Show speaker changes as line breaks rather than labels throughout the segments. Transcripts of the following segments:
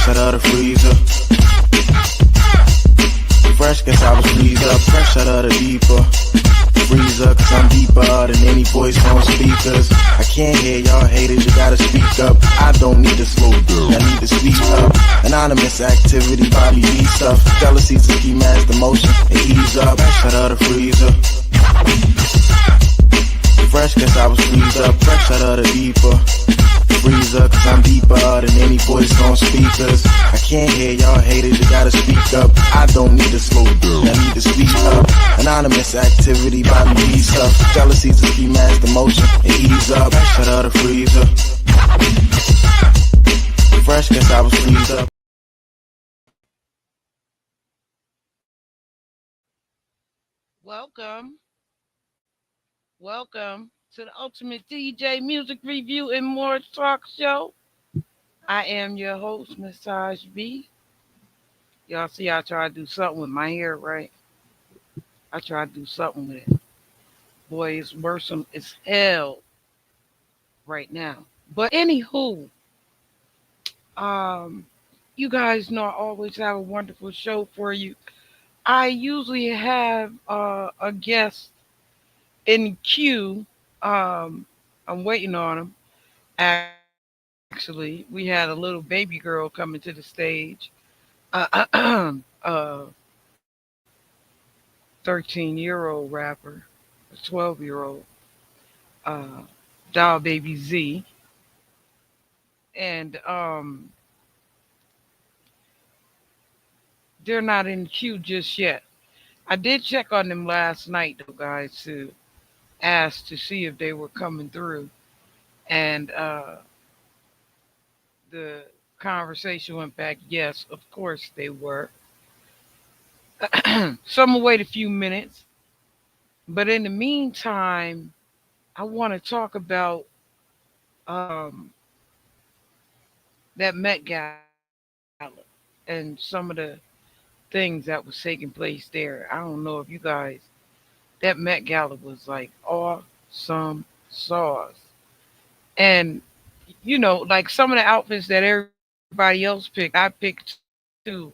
fresh out of the freezer. Fresh, guess I was freezed up, fresh out of the deeper freezer, cause I'm deeper than any voice on speakers. I can't hear y'all haters, you gotta speak up. I don't need to slow down, I need to speak up. Anonymous activity, Bobby B stuff. Jealousy's a key mask, the motion, and ease up. Fresh out of the freezer. Fresh, cause I was freezed up, fresh out of the deeper freezer, cause I'm deeper than any voice on speakers. I can't hear y'all haters, you gotta speak up. I don't need to slow down, I need to speak up. Anonymous activity, Bobby B stuff. Jealousy's a key mask, the motion, and ease up. Fresh out of the freezer. Fresh, cause I was freezed up.
Welcome to the Ultimate DJ Music Review and More Talk Show. I am your host, Massage B. Y'all see I try to do something with my hair, right? I try to do something with it. Boy, it's worse as hell right now. But anywho, you guys know I always have a wonderful show for you. I usually have a guest in queue. I'm waiting on him. Actually, we had a little baby girl coming to the stage. 13-year-old rapper, a 12-year-old doll baby ZEE. And they're not in the queue just yet. I did check on them last night, though, guys, to ask to see if they were coming through. And the conversation went back, yes, of course they were. Some will wait a few minutes. But in the meantime, I want to talk about that Met Gala and some of the things that was taking place there. I don't know if you guys, that Met Gala was like awesome sauce. And, you know, like some of the outfits that everybody else picked, I picked too.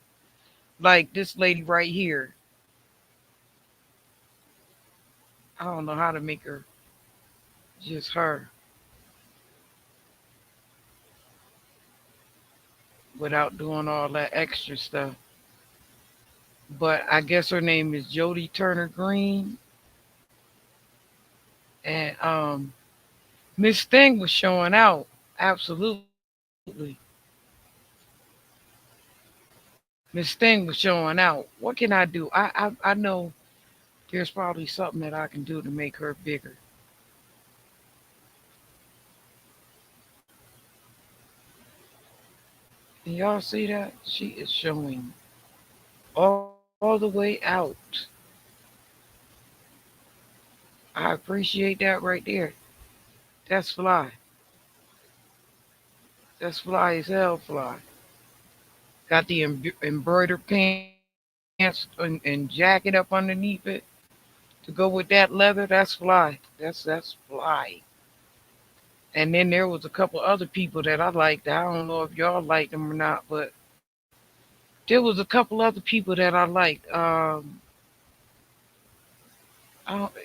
Like this lady right here. I don't know how to make her just her without doing all that extra stuff. But I guess her name is Jodie Turner Green. And Miss Thing was showing out. Absolutely. Miss Thing was showing out. What can I do? I know there's probably something that I can do to make her bigger. Can y'all see that? She is showing all the way out. I appreciate that right there. That's fly. That's fly as hell fly. Got the embroidered pants and jacket up underneath it to go with that leather. That's fly. That's fly. And then there was a couple other people that I liked. I don't know if y'all liked them or not, but there was a couple other people that I liked.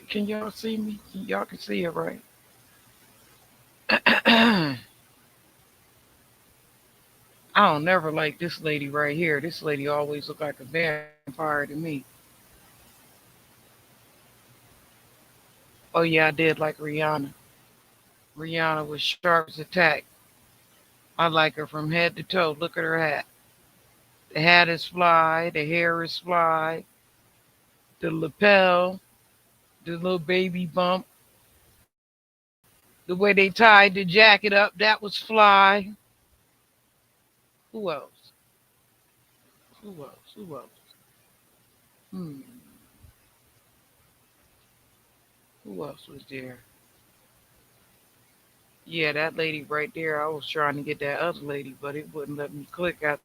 Can y'all see me? Y'all can see it, right? I don't never like this lady right here. This lady always looked like a vampire to me. Oh yeah, I did like Rihanna. Rihanna was sharp as a tack. I like her from head to toe. Look at her hat. The hat is fly. The hair is fly. The lapel, the little baby bump, the way they tied the jacket up, that was fly. Who else? Who else? Who else? Hmm. Who else was there? Yeah, that lady right there. I was trying to get that other lady, but it wouldn't let me click. I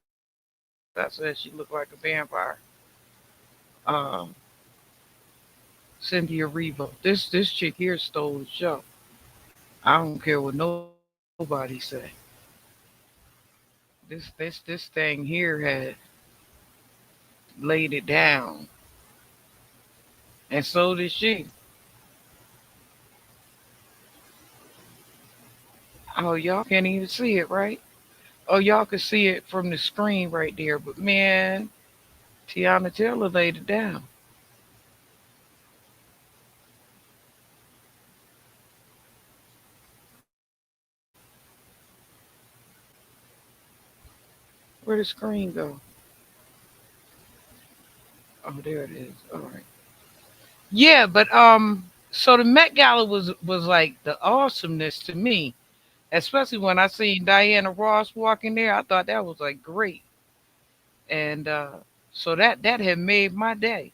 said she looked like a vampire. Um, Cynthia Revo. This chick here stole the show. I don't care what nobody say. This thing here had laid it down, and so did she. Oh, y'all can't even see it, right? Oh, y'all can see it from the screen right there. But man, Tiana Taylor laid it down. Where the screen go? Oh, there it is. All right. Yeah, but so the Met Gala was like the awesomeness to me, especially when I seen Diana Ross walking there. I thought that was like great, and so that had made my day.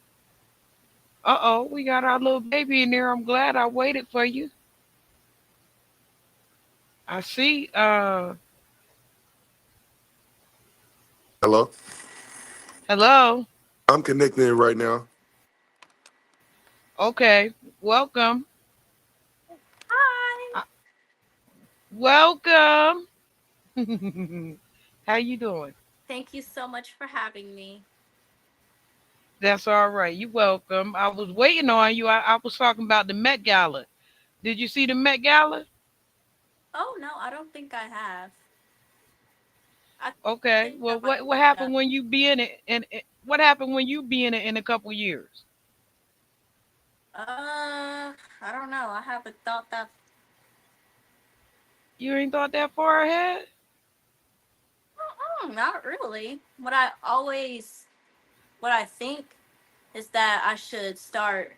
Uh-oh, we got our little baby in there. I'm glad I waited for you. I see.
Hello.
Hello.
I'm connecting right now.
Okay, welcome.
Hi.
Uh, Welcome. How you doing?
Thank you so much for having me.
That's all right. You welcome. I was waiting on you. I was talking about the Met Gala. Did you see the Met Gala?
Oh no, I don't think I have. I think I
Okay.
might
Well,
look it up.
what happened when you be in it? And what happened when you be in it in a couple years?
I don't know. I haven't thought that.
You ain't thought that far ahead?
Not really. What I think is that I should start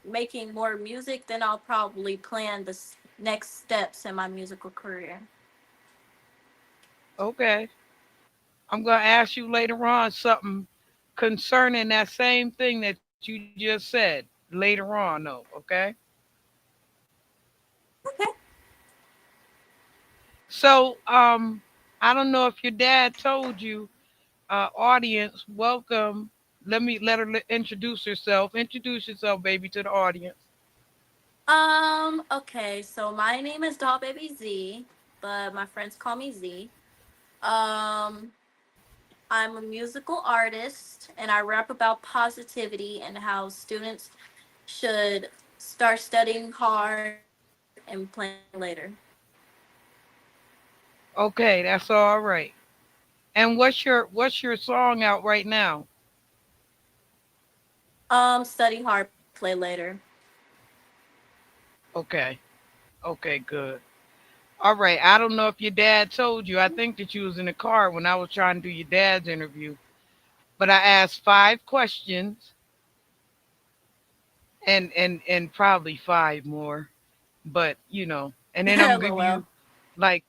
making more music. Then I'll probably plan the next steps in my musical career.
Okay. I'm gonna ask you later on something concerning that same thing that you just said later on, though. Okay.
Okay.
So, I don't know if your dad told you, audience, welcome. Let her introduce herself. Introduce yourself, baby, to the audience.
Okay. So my name is Doll Baby Z, but my friends call me Z. Um. I'm a musical artist and I rap about positivity and how students should start studying hard and plan later.
Okay, that's all right. And what's your song out right now?
Study hard, play later.
Okay. Okay, good. All right. I don't know if your dad told you. I think that you was in the car when I was trying to do your dad's interview. But I asked 5 questions and probably five more. But and then I'm gonna give
LOL.
you like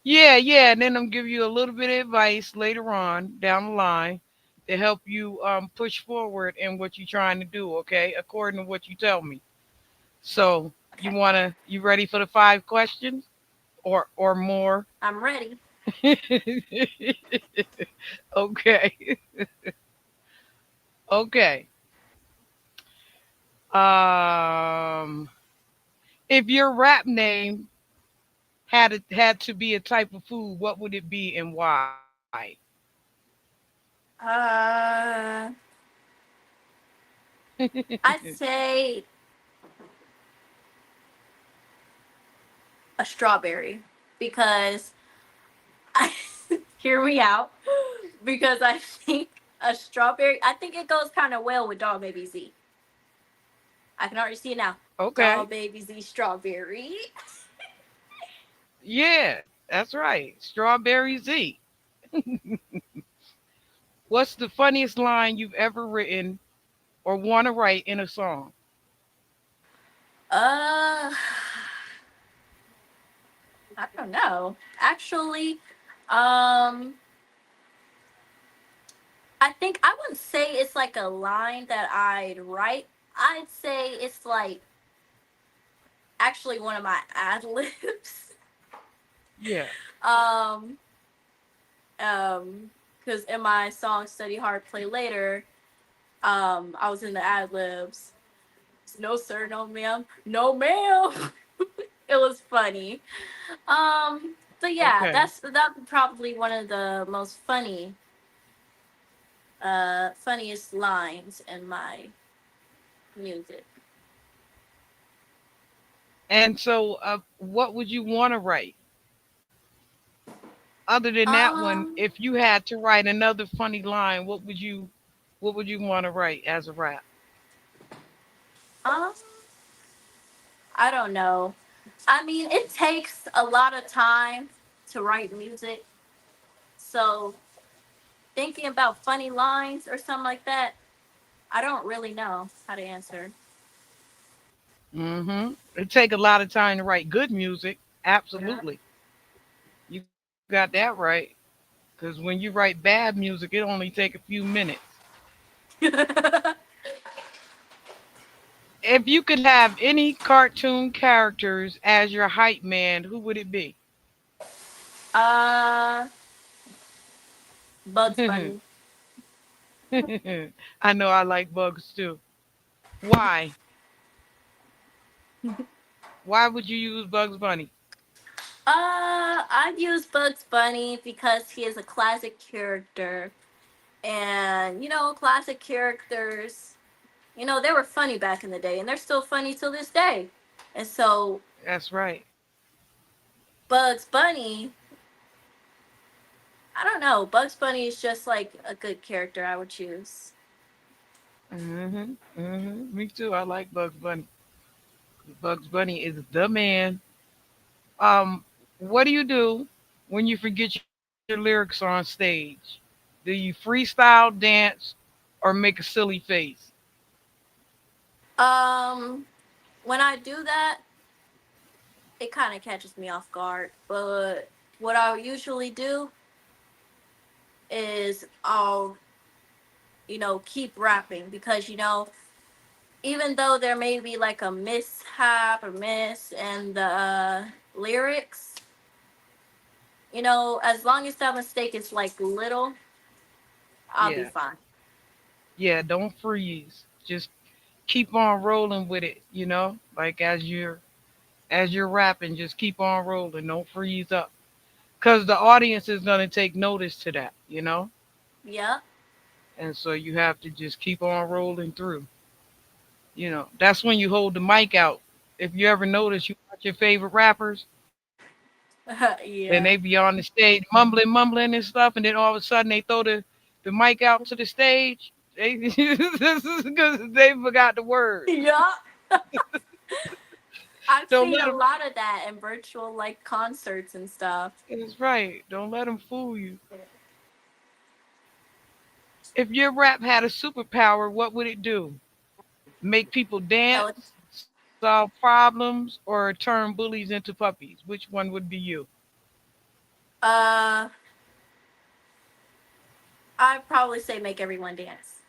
yeah, and then I'm gonna give you a little bit of advice later on down the line to help you push forward in what you're trying to do, okay? According to what you tell me. So
Okay.
you ready for the 5 questions or more?
I'm ready.
Okay. Okay. Um if your rap name had to be a type of food, what would it be and why?
Uh, I'd say a strawberry because I hear me out because I think a strawberry. I think it goes kind of well with Dog Baby Z. I can already see it now.
Okay.
Dog Baby Z strawberry.
Yeah, that's right. Strawberry Z. What's the funniest line you've ever written or want to write in a song?
Uh, I don't know. Actually, um, I think I wouldn't say it's like a line that I'd write. I'd say it's like actually one of my ad libs.
Yeah.
um, because in my song "Study Hard, Play Later," I was in the ad libs. No sir, no ma'am, no ma'am. It was funny. Um, But yeah,
Okay.
that's probably one of the most funniest lines in my music.
And so, what would you want to write? Other than that one,
Um,
if you had to write another funny line, what would you want to write as a rap?
um, I don't know. I mean, it takes a lot of time to write music, so thinking about funny lines or something like that, I don't really know how to answer.
It take a lot of time to write good music.
Yeah.
Absolutely, you got that right. Because when you write bad music, it only take a few minutes. If you could have any cartoon characters as your hype man, who would it be?
uh, Bugs Bunny.
I know I like bugs too. Why? Why would you use Bugs Bunny?
I'd use Bugs Bunny because he is a classic character. And, classic characters, they were funny back in the day and they're still funny till this day. And so,
That's right.
Bugs Bunny, I don't know. Bugs Bunny is just like a good character I would choose.
Me too. I like Bugs Bunny. Bugs Bunny is the man. Um, what do you do when you forget your lyrics on stage? Do you freestyle, dance, or make a silly face?
Um, when I do that, it kind of catches me off guard. But what I usually do is I'll, keep rapping because, even though there may be like a mishap or miss in the lyrics, as long as that mistake is like little, I'll be
Yeah,
fine.
yeah. Don't freeze. Just keep on rolling with it. Like as you're rapping, just keep on rolling. Don't freeze up, cause the audience is gonna take notice to that.
Yep.
And so you have to just keep on rolling through. That's when you hold the mic out. If you ever notice, you watch your favorite rappers and
Yeah.
they be on the stage mumbling and stuff, and then all of a sudden they throw the mic out to the stage. This is because they forgot the words.
Yep. I've
Don't
seen
let
a
them.
lot of that in virtual like concerts and stuff.
That's right. Don't let them fool you. If your rap had a superpower, what would it do? Make people
Tele-
dance, solve problems, or turn bullies into puppies? Which one would be you?
uh, I'd probably say make everyone dance.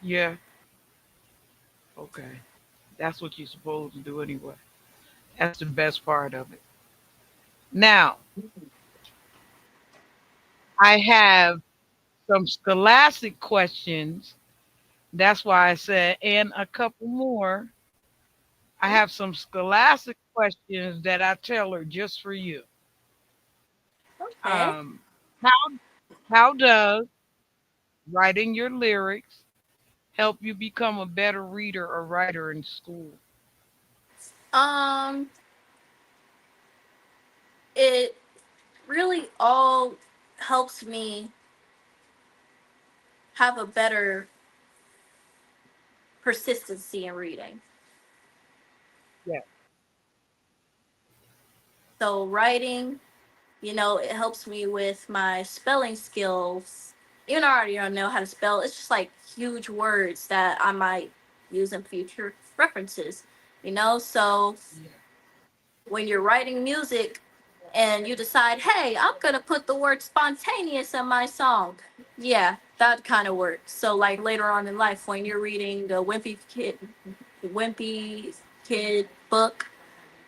Yeah. Okay. That's what you're supposed to do anyway. That's the best part of it. Now, I have some scholastic questions. That's why I said, and a couple more. I have some scholastic questions that I tailored just for you.
Okay.
Um, how does writing your lyrics help you become a better reader or writer in school?
Um, it really all helps me have a better persistency in reading.
Yeah.
So writing, it helps me with my spelling skills. Even though I already don't know how to spell, it's just like huge words that I might use in future references. So
Yeah.
when you're writing music and you decide, hey, I'm gonna put the word spontaneous in my song. Yeah, that kind of works. So like later on in life when you're reading the Wimpy Kid book,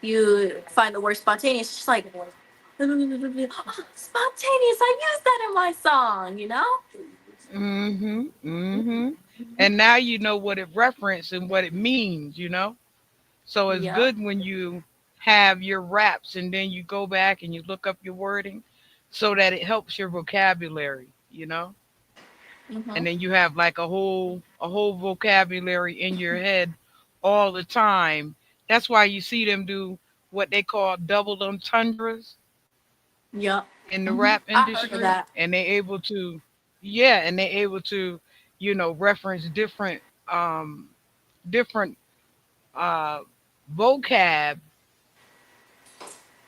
you find the word spontaneous, it's just like spontaneous, I use that in my song.
Mm-hmm. And now you know what it references and what it means. So it's
Yep.
good when you have your raps and then you go back and you look up your wording so that it helps your vocabulary, you know?
Mm-hmm.
And then you have like a whole vocabulary in your head all the time. That's why you see them do what they call double entendres
Yup.
in the
Mm-hmm.
rap
I heard of
industry,
that.
and they able to, yeah, and they able to, reference um different uh vocab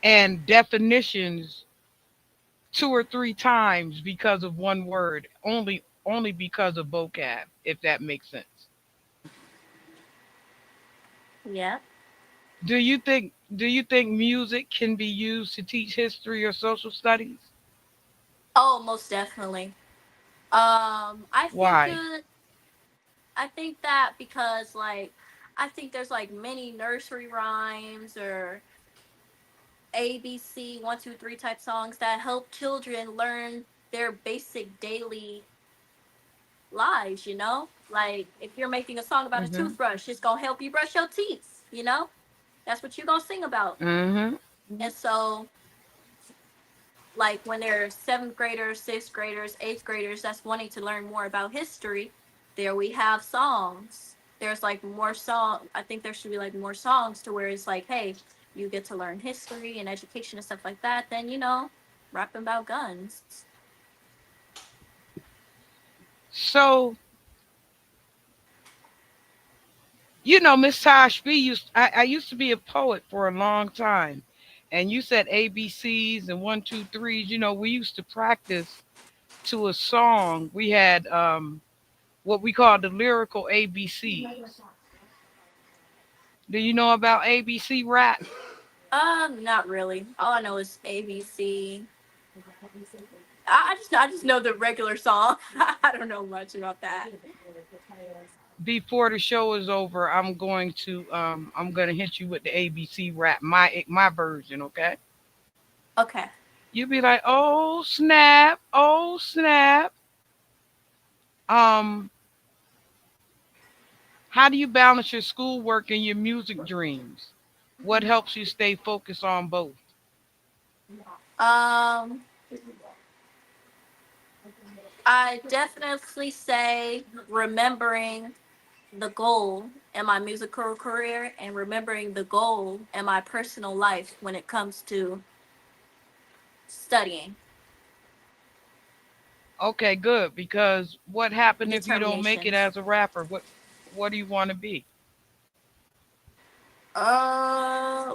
and definitions two or three times because of one word, only because of vocab, if that makes sense.
Yeah.
Do you think music can be used to teach history or social studies?
Oh, most definitely. I think
Why?
I think that because like I think there's like many nursery rhymes or ABC 1 2 3 type songs that help children learn their basic daily lives. Like if you're making a song about a
Mhm.
toothbrush, it's gonna help you brush your teeth. That's what you're gonna sing about.
Mhm.
And so like when they're seventh graders, sixth graders, eighth graders that's wanting to learn more about history, there we have songs. There's like more song. I think there should be like more songs to where it's like, hey, you get to learn history and education and stuff like that. Then rapping about guns.
So, Miss Tosh B I used to be a poet for a long time. And you said ABCs and one, two, threes. We used to practice to a song. We had what we call the lyrical ABCs. Do you know about ABC rap?
Not really. All I know is ABC. I just know the regular song. I don't know much about that.
Before the show is over, I'm gonna hit you with the ABC rap, my version, okay?
Okay.
You'll be like, oh snap, oh snap. Um, how do you balance your schoolwork and your music dreams? What helps you stay focused on both?
Um, I definitely say remembering the goal in my musical career and remembering the goal in my personal life when it comes to studying.
Okay, good. Because what happened if you don't make it
Determination.
as a rapper? What do you want to be?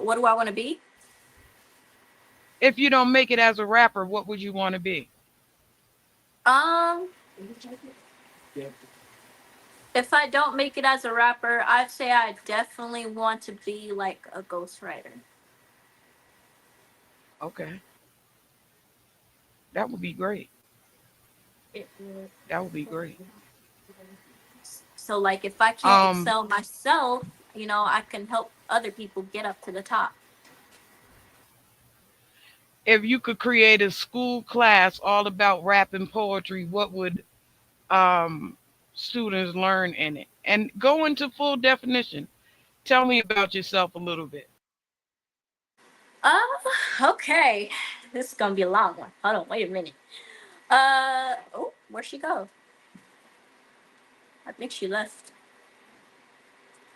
What do I want to be?
If you don't make it as a rapper, what would you want to be?
Um, if I don't make it as a rapper, I'd say I definitely want to be like a ghostwriter.
Okay, that would be great. That would be great.
So, like, if I can't
Um,
excel myself, I can help other people get up to the top.
if you could create a school class all about rap and poetry, what would students learn in it? And go into full definition. Tell me about yourself a little bit.
Uh, okay. This is gonna be a long one. Hold on, wait a minute. Oh, where'd she go? I think she left.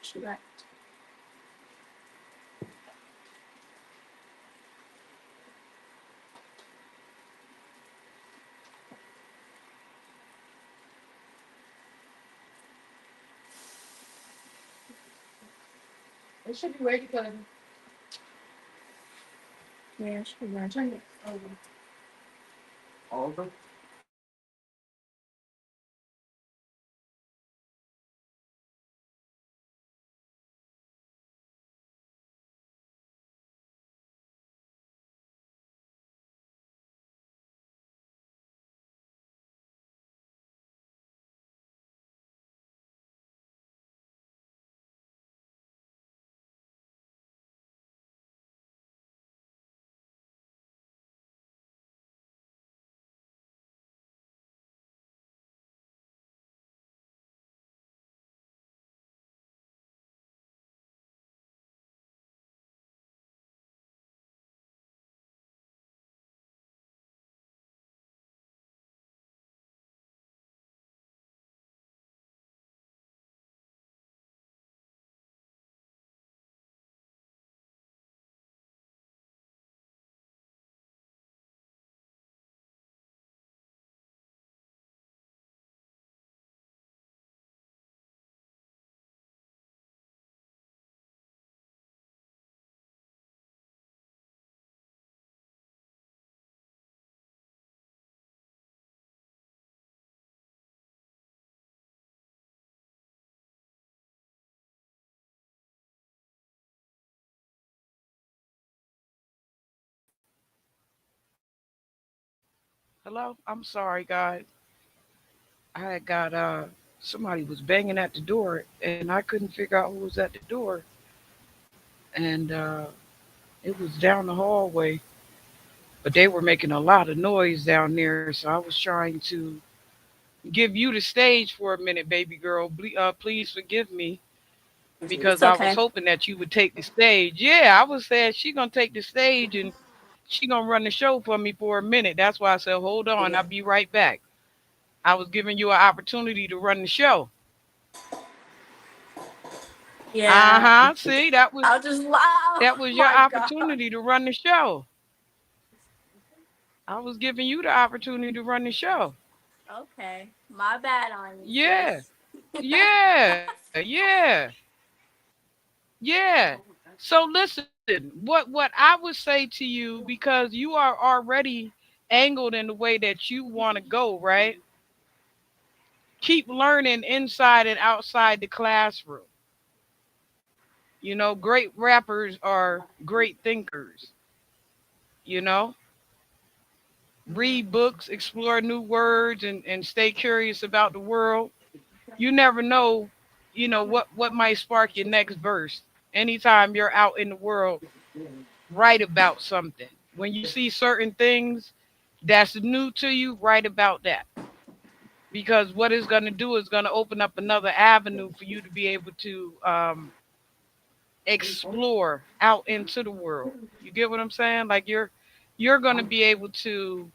She left. It should be ready for. Yeah, she left.
Hello? I'm sorry, guys. I had got somebody was banging at the door, and I couldn't figure out who was at the door, and it was down the hallway, but they were making a lot of noise down there, so I was trying to give you the stage for a minute, baby girl. Please forgive me because
It's
I was
okay.
hoping that you would take the stage. Yeah, I was saying she gonna take the stage and she gonna run the show for me for a minute. That's why I said, hold on, I'll be right back. I was giving you an opportunity to run the show. Uh
Yeah.
huh. See,
I'll just laugh.
that
Oh
was your
my God.
opportunity to run the show. I was giving you the opportunity to run the show.
Okay. My bad on you,
Yeah,
sis.
yeah. Yeah. So listen, what I would say to you, because you are already angled in the way that you want to go, right? Keep learning inside and outside the classroom. You know, great rappers are great thinkers. You know, read books, explore new words, and stay curious about the world. You never know, what might spark your next verse. Anytime you're out in the world, write about something. When you see certain things that's new to you, write about that. Because what it's going to do is going to open up another avenue for you to be able to explore out into the world. You get what I'm saying? Like you're going to be able to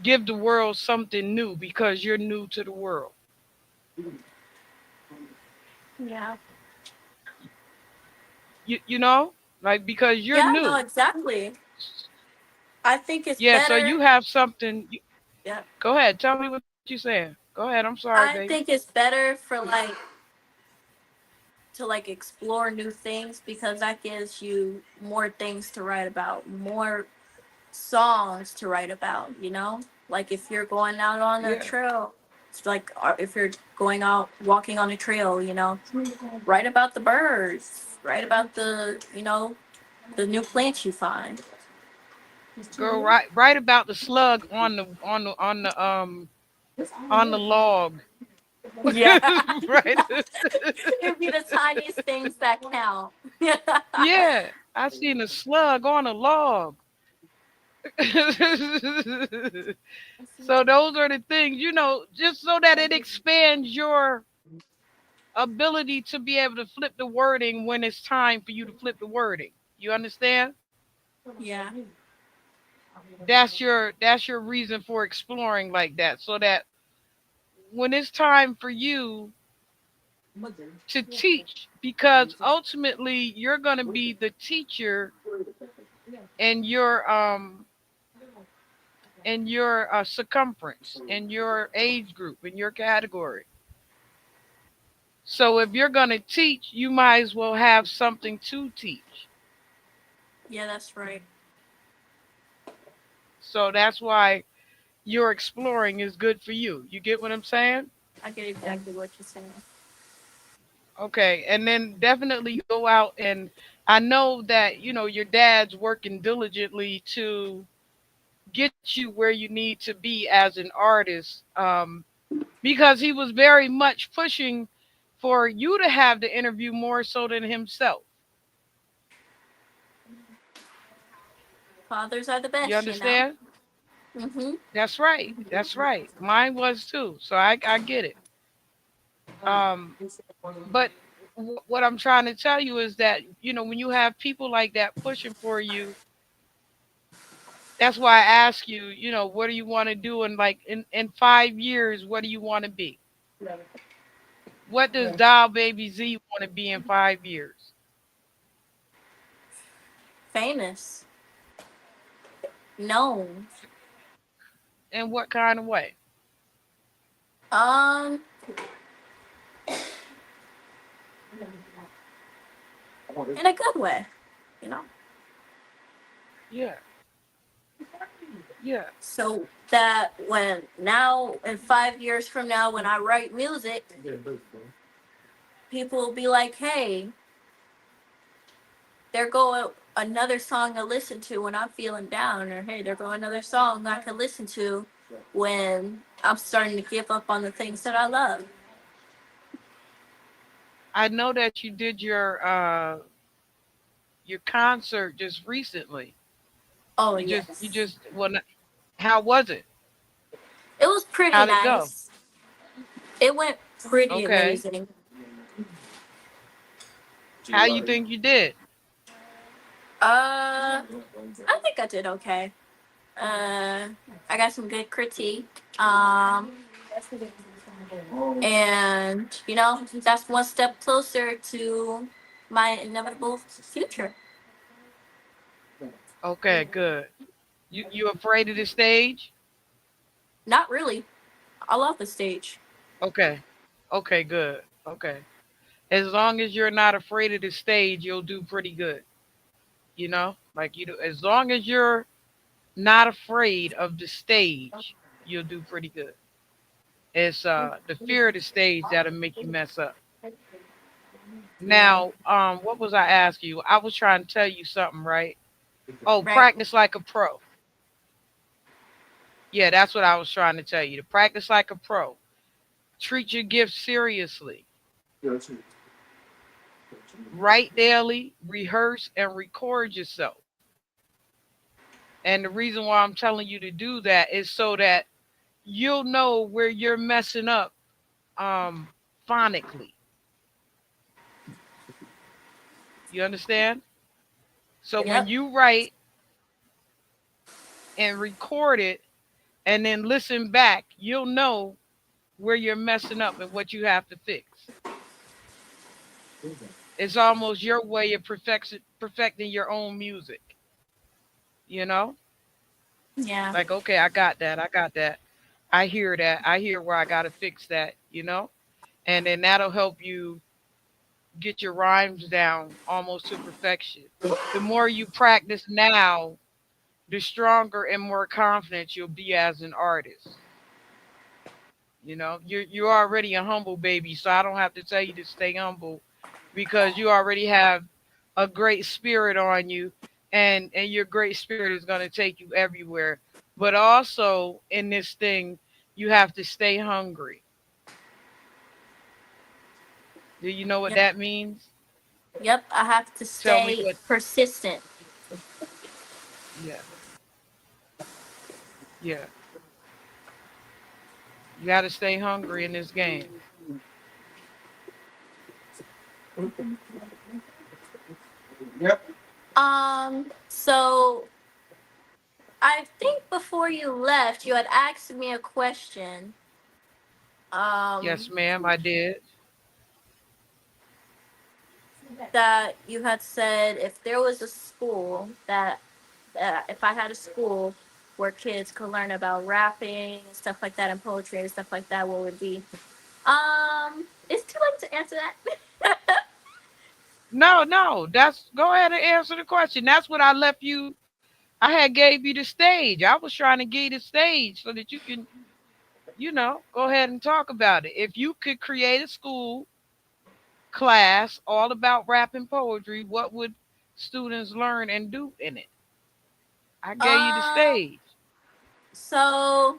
give the world something new because you're new to the world.
Yeah.
You know? Like because you're
Yeah, no,
new.
exactly. I think it's
Yeah, so
better.
you have something.
Yeah.
Go ahead. Tell me what you're saying. Go ahead. I'm sorry, baby.
I think it's better for like to like explore new things because that gives you more things to write about, more songs to write about, you know? Like if you're going out on a
Yeah.
trail, it's like if you're going out walking on a trail, you know, write about the birds, write about the new plants you find.
Girl, write about the slug on the log.
Yeah.
Right?
It'd be the tiniest things that count.
Yeah. I seen a slug on a log. So those are the things, just so that it expands your ability to be able to flip the wording when it's time for you to flip the wording. You understand?
Yeah.
That's your reason for exploring like that, so that when it's time for you to teach, because ultimately you're going to be the teacher in your circumference, in your age group, in your category. So if you're going to teach, you might as well have something to teach.
Yeah, that's right.
So that's why your exploring is good for you. You get what I'm saying?
I get exactly what you're saying.
Okay, and then definitely go out, and I know that your dad's working diligently to get you where you need to be as an artist, because he was very much pushing for you to have the interview more so than himself.
Fathers are the
You
best, you know.
understand?
Mm-hmm.
That's right. That's right. Mine was too. So I get it. Um, but what I'm trying to tell you is that when you have people like that pushing for you, that's why I ask you, what do you want to do in 5 years? What do you want to be? What does Dial Baby Z want to be in 5 years?
Famous, known.
In what kind of way?
Um, in a good way, you know.
Yeah, yeah,
So that when now in 5 years from now, when I write music, people will be like, "Hey, they're going. another song to listen to when I'm feeling down, or hey, there go another song I can listen to when I'm starting to give up on the things that I love.
I know that you did your concert just recently.
Oh
You
yes,
just well, how was it?
it was pretty
How'd it go?
nice. It went pretty
Okay.
amazing.
How you think you did?
I think I did okay. Uh, I got some good critique. And that's one step closer to my inevitable future.
Okay, good. You afraid of the stage?
Not really. I love the stage.
Okay. Okay, good. Okay. As long as you're not afraid of the stage, you'll do pretty good. Like you do. As long as you're not afraid of the stage, you'll do pretty good. It's the fear of the stage that'll make you mess up. Now, what was I asking you? I was trying to tell you something, right? Oh,
Right?
practice like a pro. Yeah, that's what I was trying to tell you. To practice like a pro. Treat your gift seriously. Write daily, rehearse, and record yourself. And the reason why I'm telling you to do that is so that you'll know where you're messing up um, phonically. You understand? So when
Yep.
you write and record it and then listen back, you'll know where you're messing up and what you have to fix. It's almost your way of perfecting your own music. You know?
Yeah.
Like, okay, I got that. I got that. I hear that. I hear where I got to fix that. And then that'll help you get your rhymes down almost to perfection. The more you practice now, the stronger and more confident you'll be as an artist. You're already a humble baby, so I don't have to tell you to stay humble because you already have a great spirit on you, and your great spirit is going to take you everywhere. But also in this thing, you have to stay hungry. Do you know what
Yep.
that means?
Yep. I have to
Tell me
stay
what.
persistent.
Yeah, yeah. You got to stay hungry in this game.
So I think before you left, you had asked me a question.
Yes,
Um,
ma'am, I did.
that you had said if there was a school that if I had a school where kids could learn about rapping and stuff like that and poetry and stuff like that, what would it be? It's too late to answer that.
No, no. That's Go ahead and answer the question. That's what I left you. I had gave you the stage. I was trying to give you the stage so that you can, go ahead and talk about it. If you could create a school class all about rap and poetry, what would students learn and do in it? I gave you the
um,
stage.
so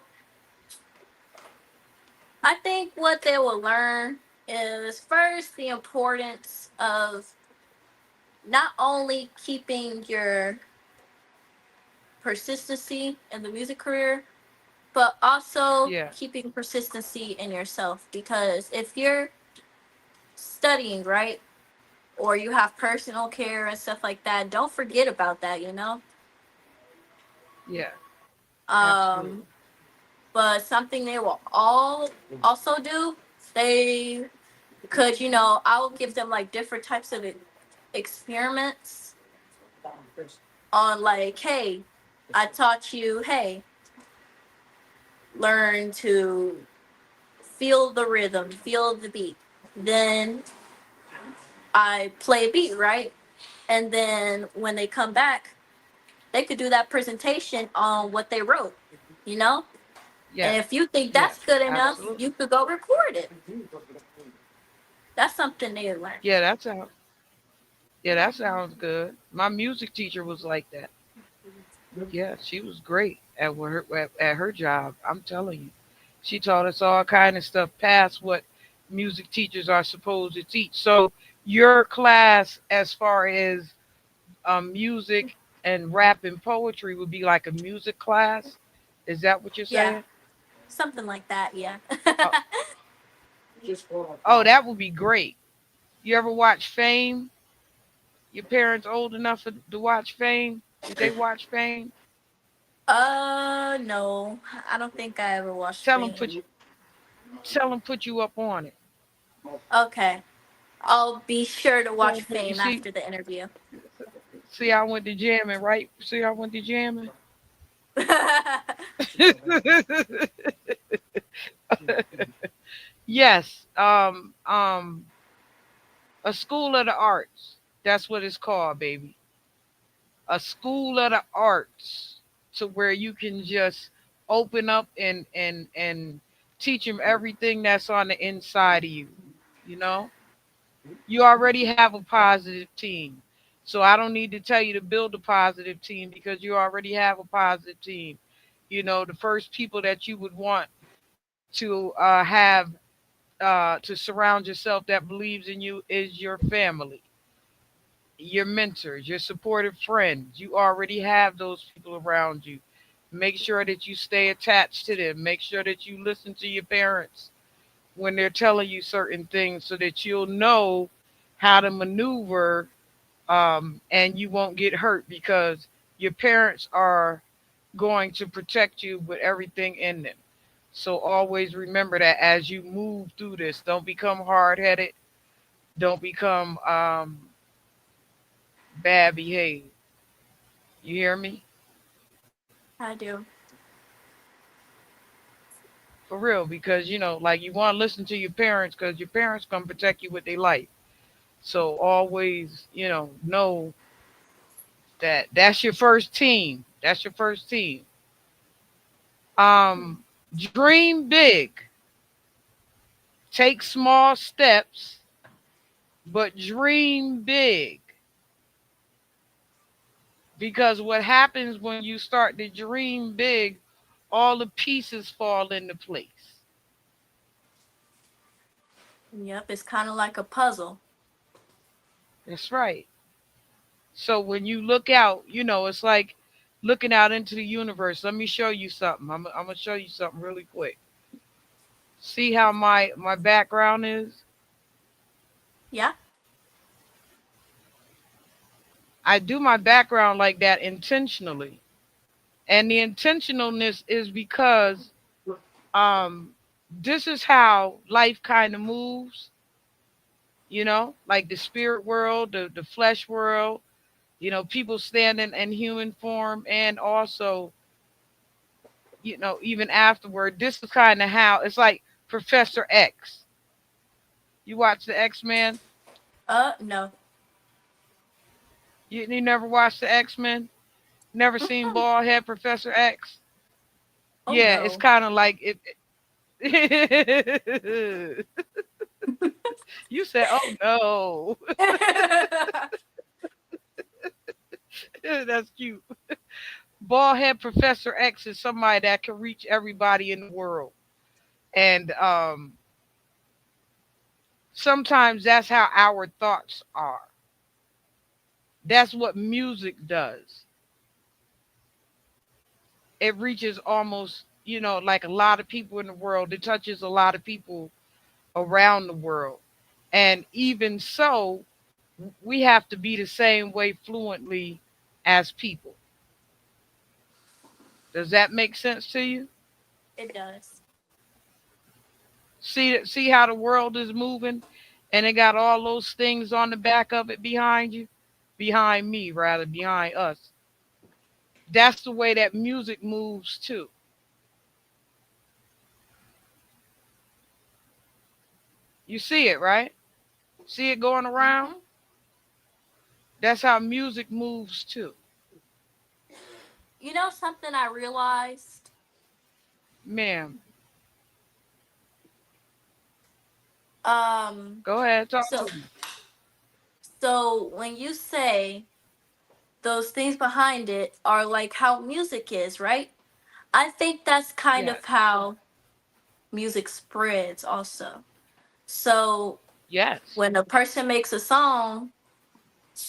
I think what they will learn is first the importance of not only keeping your persistency in the music career, but also
Yeah,
keeping persistency in yourself. Because if you're studying, right, or you have personal care and stuff like that, don't forget about that.
yeah,
Um,
absolutely.
but something they will all also do, they could, I will give them like different types of experiments on like, hey, I taught you, hey, learn to feel the rhythm, feel the beat. Then I play a beat, right? And then when they come back, they could do that presentation on what they wrote, you know?
Yeah,
And if you think
yeah,
that's good enough,
absolutely.
you could go record it. That's something they learn.
Yeah, that's how. Yeah, that sounds good. My music teacher was like that. Yeah, she was great at her job. I'm telling you, she taught us all kind of stuff past what music teachers are supposed to teach. So your class, as far as music and rap and poetry, would be like a music class. Is that what you're
Yeah,
saying?
something like that. Yeah.
Oh, oh, that would be great. You ever watch Fame? Your parents old enough to watch Fame? Did they watch Fame?
No, I don't think I ever watched
Tell them
Fame.
put you up on it.
Okay, I'll be sure to watch
You
Fame
see,
after the interview.
I went to jamming, right? See, I went to jamming. Yes. A school of the arts. That's what it's called, baby. A school of the arts, to where you can just open up and teach them everything that's on the inside of you. You know, you already have a positive team. So I don't need to tell you to build a positive team because you already have a positive team. You know, the first people that you would want to have to surround yourself that believes in you is your family, your mentors, your supportive friends. You already have those people around you. Make sure that you stay attached to them. Make sure that you listen to your parents when they're telling you certain things so that you'll know how to maneuver, and you won't get hurt because your parents are going to protect you with everything in them. So always remember that as you move through this, don't become hard headed. Don't become bad behaved. You hear me?
I do.
For real, because like you want to listen to your parents because your parents gonna protect you with their life. So always, know that that's your first team. That's your first team. Um, Dream big, take small steps, but dream big. Because what happens when you start to dream big, all the pieces fall into place.
Yep, it's kind of like a puzzle.
That's right. So when you look out, it's like looking out into the universe. Let me show you something. I'm gonna show you something really quick. See how my background is?
Yeah.
I do my background like that intentionally. And the intentionalness is because um this is how life kind of moves, like the spirit world, the flesh world, people standing in human form, and also, even afterward. This is kind of how it's like Professor X. You watch the X-Men?
No.
You never watched the X-Men? Never seen bald head Professor X?
Oh
Yeah, it's
no.
kind of like it. You said, "Oh no." That's cute. Bald head Professor X is somebody that can reach everybody in the world, and sometimes that's how our thoughts are. That's what music does. It reaches almost, like a lot of people in the world. It touches a lot of people around the world. And even so, we have to be the same way fluently as people. Does that make sense to you?
It does.
See how the world is moving, and it got all those things on the back of it behind you, behind me rather, behind us. That's the way that music moves too. You see it, right? See it going around?
Hmm.
That's how music moves too.
You know something I realized?
Ma'am,
Um,
go ahead, talk to
so
me.
So when you say those things behind it are like how music is, right? I think that's kind
Yes.
of how music spreads also. So
Yes.
when a person makes a song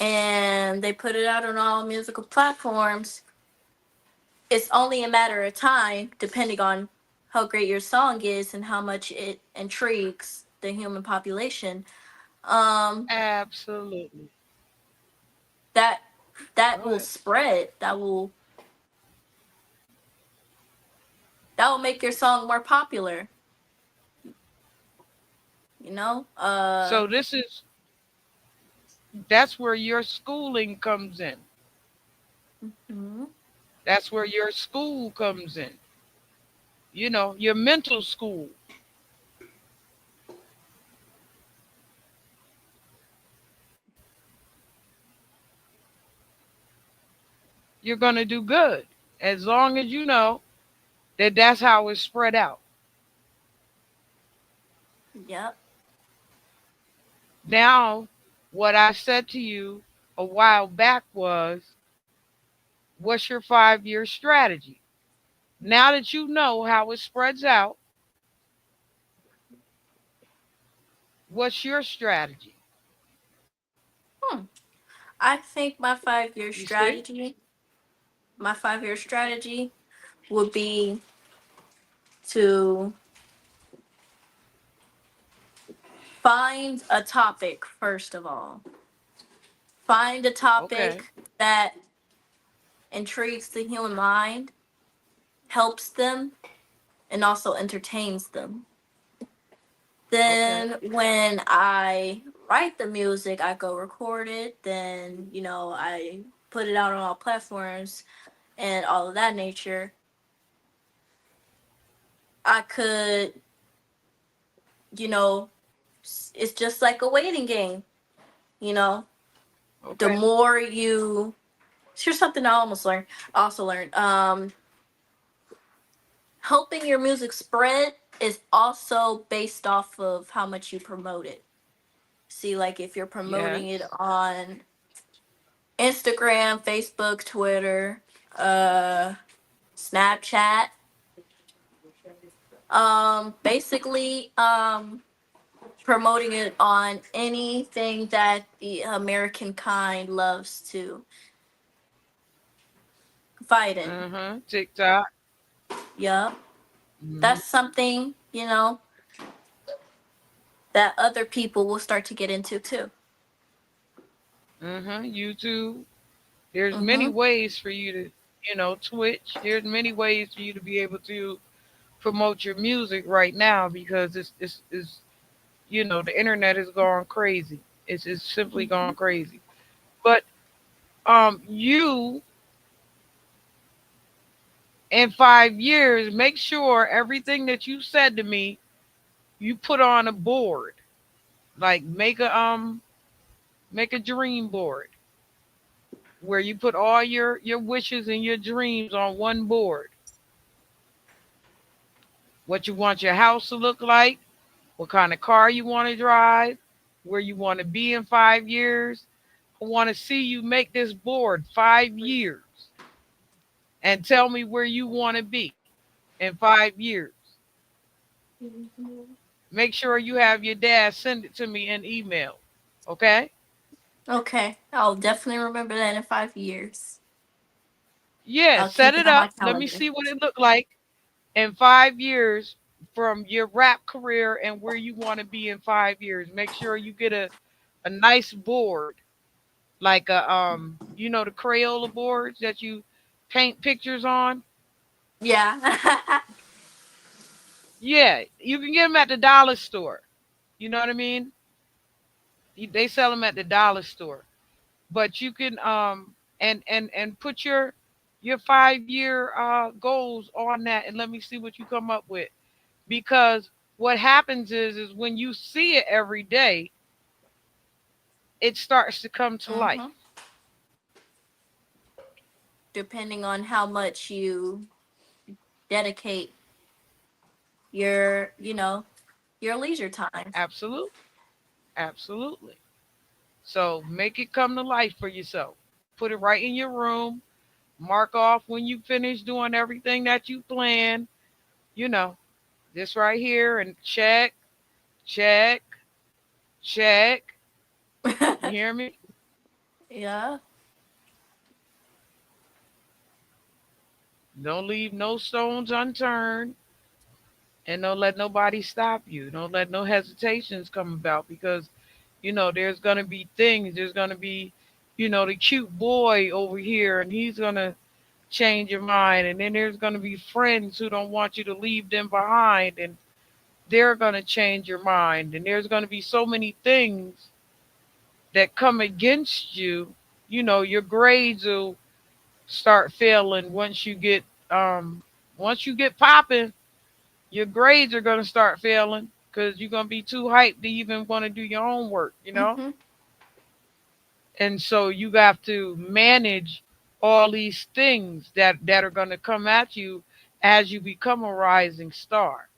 and they put it out on all musical platforms, it's only a matter of time, depending on how great your song is and how much it intrigues the human population. Um,
Absolutely.
that that
Go
will
ahead.
spread. That will make your song more popular. You know.
So that's where your schooling comes in.
Mhm.
That's where your school comes in. Your mental school. You're going to do good as long as you know that that's how it's spread out.
Yep.
Now, what I said to you a while back was, what's your 5 year strategy? Now that you know how it spreads out, what's your strategy?
Hmm. I think
You see?
my 5 year strategy would be to find a topic first of all. Find a
Okay.
topic that intrigues the human mind, helps them, and also entertains them.
Okay.
Then when I write the music, I go record it. Then, I put it out on all platforms and all of that nature. I could, you know, it's just like a waiting game, you know. The
Okay.
more you, here's something I almost learned, also learned. Helping your music spread is also based off of how much you promote it. See, like if you're promoting it
Yes.
on Instagram, Facebook, Twitter, uh, Snapchat, basically, promoting it on anything that the American kind loves to fight in.
TikTok.
Yup.
hmm
That's something, that other people will start to get into too.
YouTube. There's many
Mm-hmm.
ways for you to, Twitch. There's many ways for you to be able to promote your music right now because the internet has gone crazy. It's simply
Mm-hmm.
gone crazy. But you in 5 years, make sure everything that you said to me, you put on a board. Like make a dream board where you put all your wishes and your dreams on one board. What you want your house to look like, what kind of car you want to drive, where you want to be in 5 years. I want to see you make this board 5 years and tell me where you want to be in 5 years. Make sure you have your dad send it to me in email. Okay?
Okay, I'll definitely remember that in 5 years.
Yeah,
I'll
set
keep it
it
on my
up. Let me
calendar.
see what it looked like in 5 years from your rap career and where you want to be in 5 years. Make sure you get a nice board, like the Crayola boards that you paint pictures on.
Yeah.
Yeah, you can get them at the dollar store. You know what I mean? They sell them at the dollar store. But you can and put your 5 year goals on that and let me see what you come up with. Because what happens is when you see it every day, it starts to come to life.
Mm-hmm. Depending on how much you dedicate your leisure time.
Absolutely. Absolutely. So make it come to life for yourself. Put it right in your room. Mark off when you finish doing everything that you planned. You know, this right here and check, check, check. You hear me?
Yeah.
Don't leave no stones unturned and don't let nobody stop you. Don't let no hesitations come about because, there's going to be things. There's going to be, the cute boy over here and he's going to change your mind. And then there's going to be friends who don't want you to leave them behind and they're going to change your mind. And there's going to be so many things that come against you. Your grades will start failing once you get popping, your grades are going to start failing because you're going to be too hyped to even want to do your own work.
Mhm.
And so you have to manage all these things that are going to come at you as you become a rising star.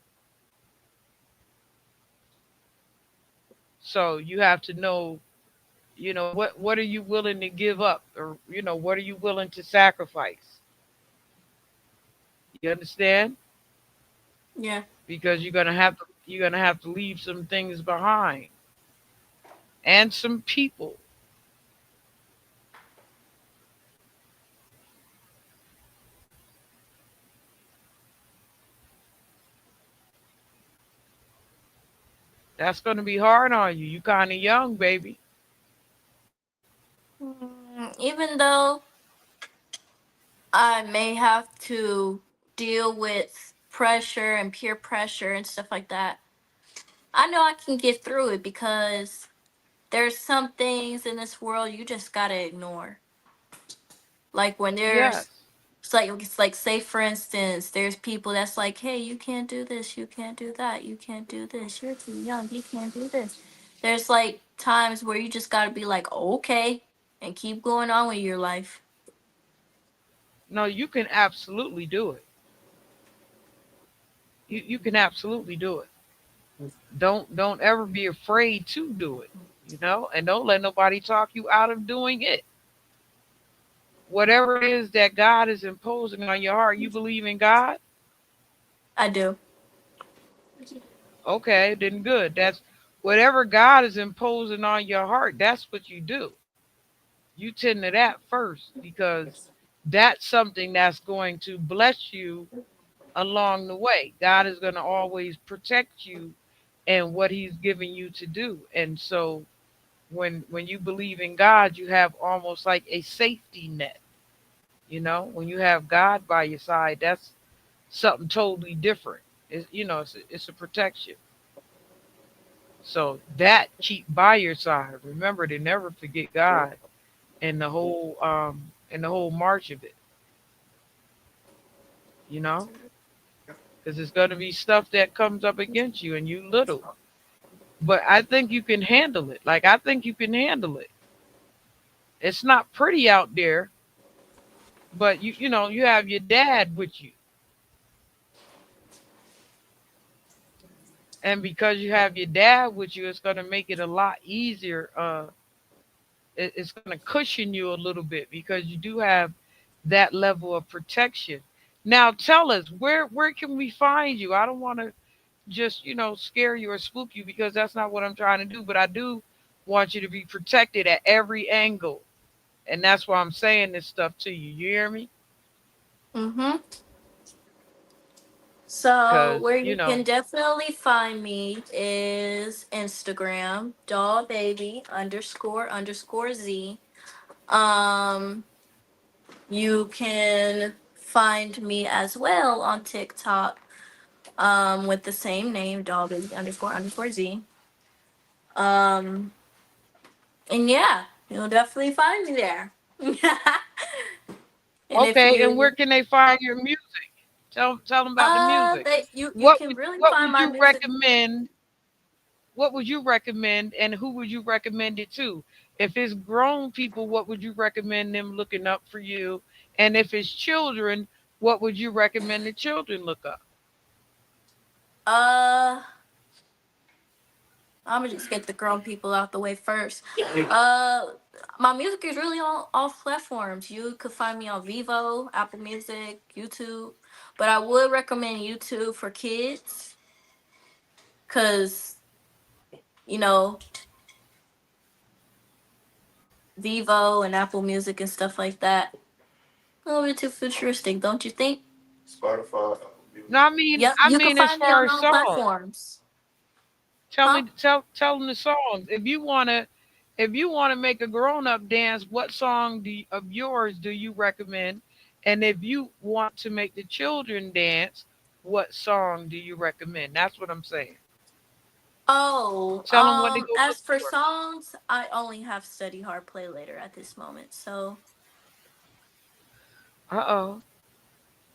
So you have to know, what are you willing to give up, or what are you willing to sacrifice? You understand?
Yeah.
Because you're gonna have to leave some things behind and some people. That's gonna be hard on you. You kind of young, baby.
Even though I may have to deal with pressure and peer pressure and stuff like that, I know I can get through it because there's some things in this world you just gotta ignore. Like when
Yes.
it's like say for instance, there's people that's like, hey, you can't do this, you can't do that, you can't do this, you're too young, you can't do this. There's like times where you just gotta be like, okay, and keep going on with your life.
No, you can absolutely do it. You can absolutely do it. Don't ever be afraid to do it. And don't let nobody talk you out of doing it. Whatever it is that God is imposing on your heart, you believe in God?
I do.
Okay, then good. That's whatever God is imposing on your heart, that's what you do. You tend to that first because that's something that's going to bless you along the way. God is going to always protect you and what he's giving you to do. And so when you believe in God, you have almost like a safety net. When you have God by your side, that's something totally different. It's a protection. So that keep by your side. Remember to never forget God and the whole march of it. You know, because it's going to be stuff that comes up against you, and you little. But I think you can handle it. Like I think you can handle it. It's not pretty out there, but you have your dad with you, and because you have your dad with you, it's going to make it a lot easier. It's going to cushion you a little bit because you do have that level of protection. Now, tell us where can we find you? I don't want to just scare you or spook you because that's not what I'm trying to do. But I do want you to be protected at every angle, and that's why I'm saying this stuff to you. You hear me?
Mm-hmm. So
Because
where you can definitely find me is Instagram, doll baby underscore Z. Um, you can find me as well on TikTok, with the same name, doll baby underscore Z. Um, and yeah, you'll definitely find me there. And if
okay, and where
you
can they find your music? Tell them about the music.
they you
What
can
would
really
what
find
would
my
you
music.
recommend? What would you recommend, and who would you recommend it to? If it's grown people, what would you recommend them looking up for you? And if it's children, what would you recommend the children look up?
Uh I'm gonna just get the grown people out the way first. Uh, my music is really on all platforms. You could find me on Vivo, Apple Music, YouTube, but I would recommend YouTube for kids, cause you know Vivo and Apple Music and stuff like that. A little bit too futuristic, don't you think?
Spotify, Apple Music.
No,
Yep,
I
you can
mean, as
find me
far
on
as
all
songs,
platforms.
tell
Huh?
me, tell them the songs. If you wanna make a grown up dance, what song of yours do you recommend? And if you want to make the children dance, what song do you recommend? That's what I'm saying.
Oh,
Tell them what to go look
as for
for.
songs, I only have Study Hard Play Later at this moment. So,
Uh-oh.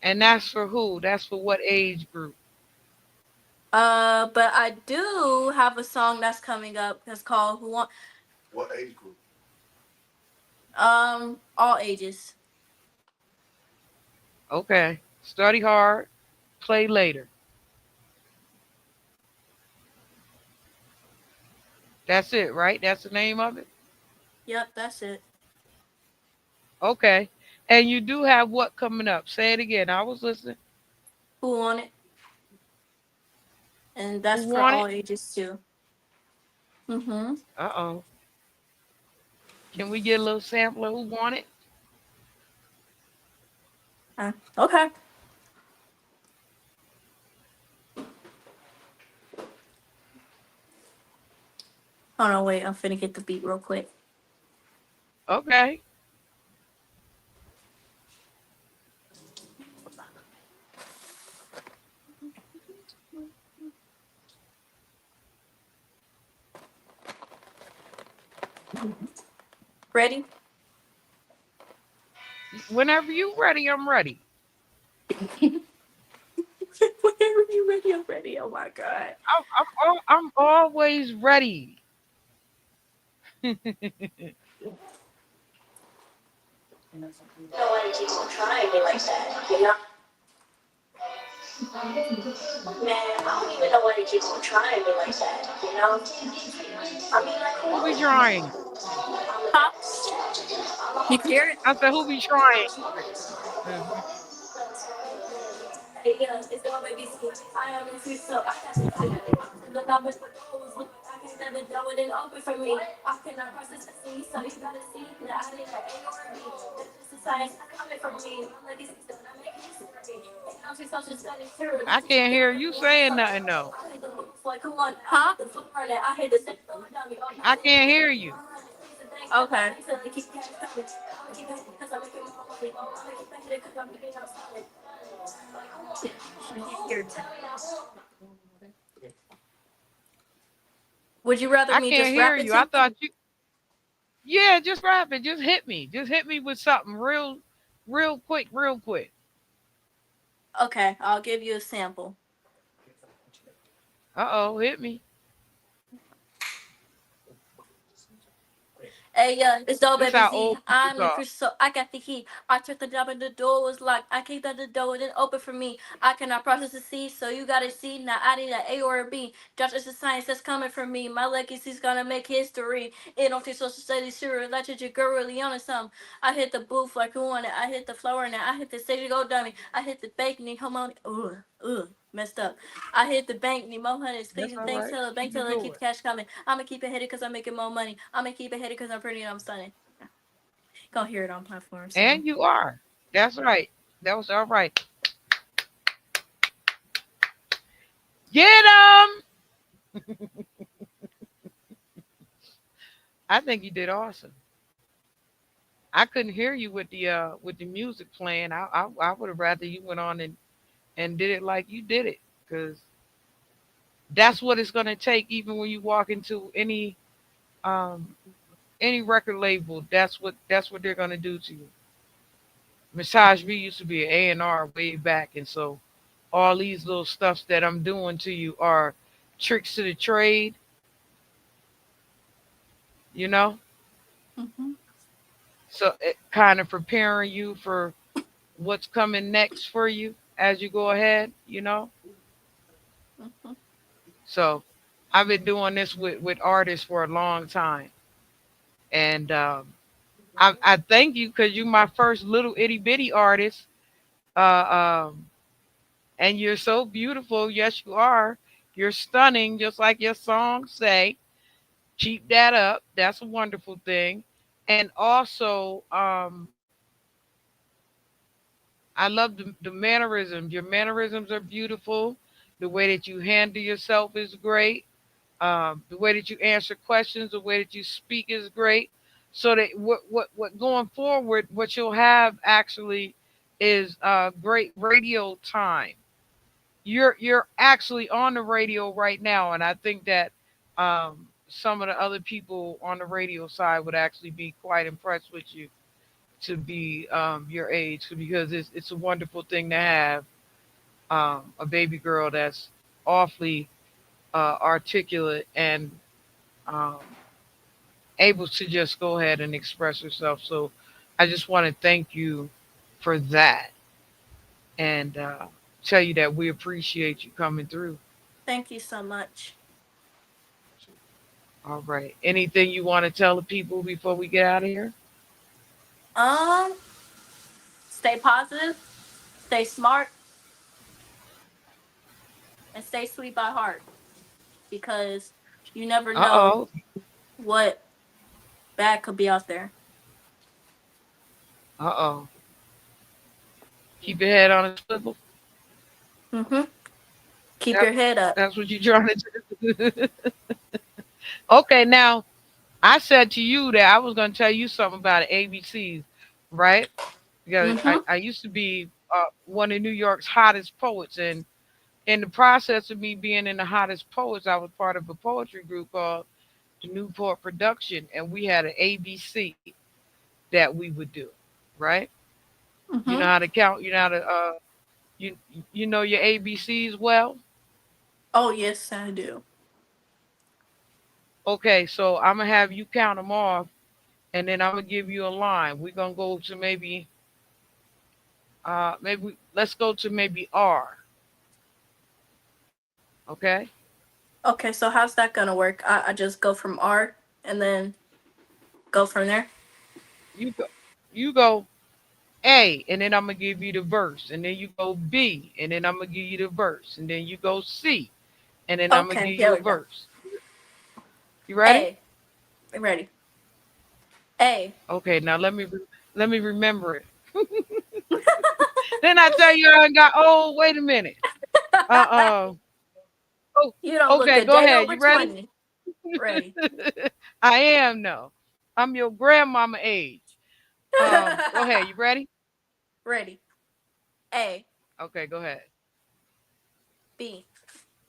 And that's for who? That's for what age group?
but I do have a song that's coming up that's called Who Want
What age group?
all ages.
Okay. Study hard, play later. That's it, right? That's the name of it?
Yep, that's it.
Okay. And you do have what coming up? Say it again. I was listening.
Who Want It, and
Who
that's for
want
all
it?
ages too. Mhm.
Uh-oh. Can we get a little sampler? Who want it?
Okay. Hold on, wait. I'm finna get the beat real quick.
Okay.
Ready?
Whenever you ready, I'm ready.
Whenever you ready, I'm ready. Oh my god.
I'm always ready.
Nobody keeps on trying me like that, you know? Man, I don't even know why they keep on trying me like that, you know? I mean, like,
Who be
who?
trying?
Huh? You hear it?
I said, who be trying? Mhm.
Hey, yeah, it's already school. I am in free, so I got to find it. Look, I'm with the doors. Look, I can never do it and open for me. I cannot process the sea, so you gotta see that I didn't have A or B. That's just a science coming from me. I'm like, it's still not making sense for me. And I'm just social studies, too.
I can't hear you saying nothing though.
I hate the looks like, come on, huh? The flip part that I hate the sit on the dummy. Oh,
I
no,
can't hear you.
okay. So they keep catching coming. I'm gonna keep it because I'm making more money. I'm gonna keep it because I'm making outside. Would you rather
I
me
can't
just
hear
rap it
you.
to
I
you?
thought you. Yeah, just rap it. Just hit me. Just hit me with something real quick, real quick.
Okay, I'll give you a sample.
Uh-oh, hit me.
Hey, it's Doe
This
Baby
how
Z.
old people
I'm in
talk.
for so I got the key. I took the job and the door was locked. I kicked out the door and it opened for me. I cannot process the C, so you gotta see. Now I need an A or a B. Josh is the science that's coming from me. My legacy's gonna make history. It don't take social studies, sure. Literature girl really on something. I hit the booth like who on it. I hit the floor now. I hit the stage go dummy. I hit the bank, need come on. Messed up. I hit the bank, need more hundreds. Please
That's
and
all
thanks,
right.
tell the bank,
Keep it
tell her keep
going.
the cash coming. I'ma keep it headed because I'm making more money. I'ma keep it headed because I'm pretty and I'm stunning. Gonna hear it on platform soon.
And you are. That's right. That was all right. Get 'em! I think you did awesome. I couldn't hear you with the music playing. I would have rather you went on and did it like you did it, because that's what it's gonna take. Even when you walk into um any record label, that's what they're gonna do to you. Massage B used to be an A&R way back, and so all these little stuffs that I'm doing to you are tricks to the trade, you know.
Mm-hmm.
So it kind of preparing you for what's coming next for you as you go ahead, you know.
Mm-hmm.
So I've been doing this with artists for a long time, and I thank you because you're my first little itty bitty artist. Um, and you're so beautiful. Yes, you are. You're stunning, just like your songs say. Keep that up. That's a wonderful thing. And also, I love the mannerisms. Your mannerisms are beautiful. The way that you handle yourself is great. The way that you answer questions, the way that you speak is great. So that what going forward, what you'll have actually is great radio time. You're actually on the radio right now, and I think that some of the other people on the radio side would actually be quite impressed with you to be your age because it's a wonderful thing to have a baby girl that's awfully articulate and um, able to just go ahead and express herself. So I just want to thank you for that and tell you that we appreciate you coming through.
Thank you so much.
All right. Anything you want to tell the people before we get out of here?
Um, Stay positive, stay smart, and stay sweet by heart because you never
Uh
know
oh.
what bad could be out there.
Uh oh. Keep your head on a swivel.
Mm-hmm. Keep
That,
your head up.
that's what you're trying to do. Okay. Now, I said to you that I was going to tell you something about ABCs, right? Because
Mm-hmm.
I used to be one of New York's hottest poets. And in the process of me being in the hottest poets, I was part of a poetry group called the Newport Production. And we had an ABC that we would do, right? You know
Mm-hmm.
how to count, you know how to, you, you know your ABCs well?
Oh yes, I do.
Okay, so I'm going to have you count them off and then I'm going to give you a line. We're going to go to maybe let's go to maybe R. Okay,
Okay, so how's that gonna work? I just go from R and then go from there.
you go, you go A, and then I'm gonna give you the verse, and then you go B, and then I'm gonna give you the verse, and then you go C, and then I'm gonna
Okay,
give you
here
a
we go.
verse. You ready?
A. Ready. A.
Okay, now let me remember it. Then I tell you I got. Oh, wait a minute. Uh oh.
You don't look
Okay,
a
go
day
ahead.
over
You ready?
20. Ready.
I am no. I'm your grandmama age. Go ahead. You ready?
Ready. A.
Okay, go ahead.
B.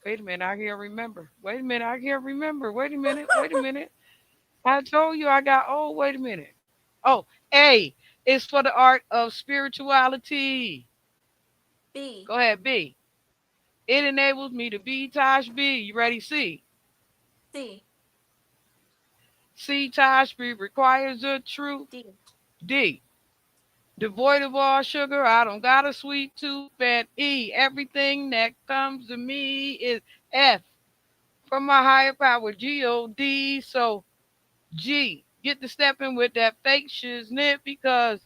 Wait a minute, I can't remember. Wait a minute, I can't remember. Wait a minute, wait a minute. I told you I got, oh, wait a minute. Oh, A is for the art of spirituality.
B.
Go ahead, B. It enables me to be Tosh B. You ready? C.
C.
C Tosh B requires a true
D.
D. Devoid of all sugar, I don't got a sweet tooth. And E, everything that comes to me is F from my higher power, G-O-D. So G, get to stepping with that fake shiznit because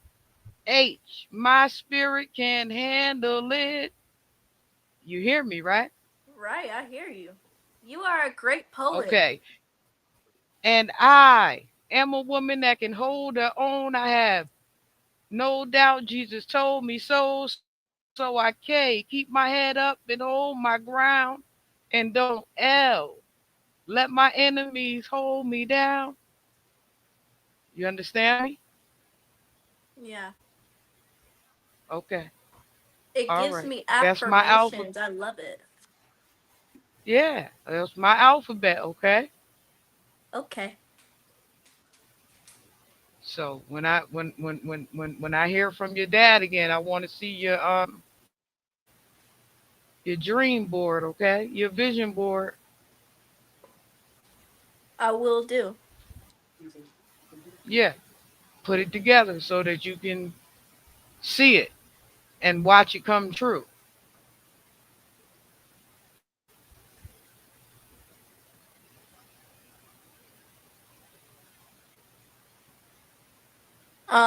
H, my spirit can handle it. You hear me, right?
Right, I hear you. You are a great poet.
Okay. And I am a woman that can hold her own. I have no doubt Jesus told me so. So I can keep my head up and hold my ground and don't L. Let my enemies hold me down. You understand me?
Yeah.
Okay.
It
All
gives
right.
me
That's my alpha.
affirmations. I love it.
Yeah, that's my alphabet, okay?
Okay.
So when I hear from your dad again, I want to see your dream board, okay? Your vision board.
I will do.
Yeah, put it together so that you can see it and watch it come true.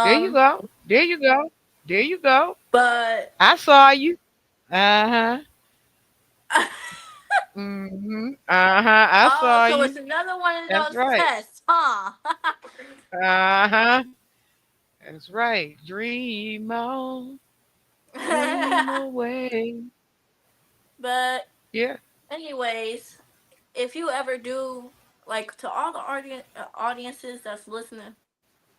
There you
Um,
go. There you go. There you go.
but
I saw you. Uh huh. Mhm. Uh huh. I
oh,
saw
so it's
you.
another one of
That's
those
right.
tests, huh?
Uh huh. That's right. Dream on, dream away.
But
Yeah.
anyways, if you ever do, like, to all the audiences that's listening,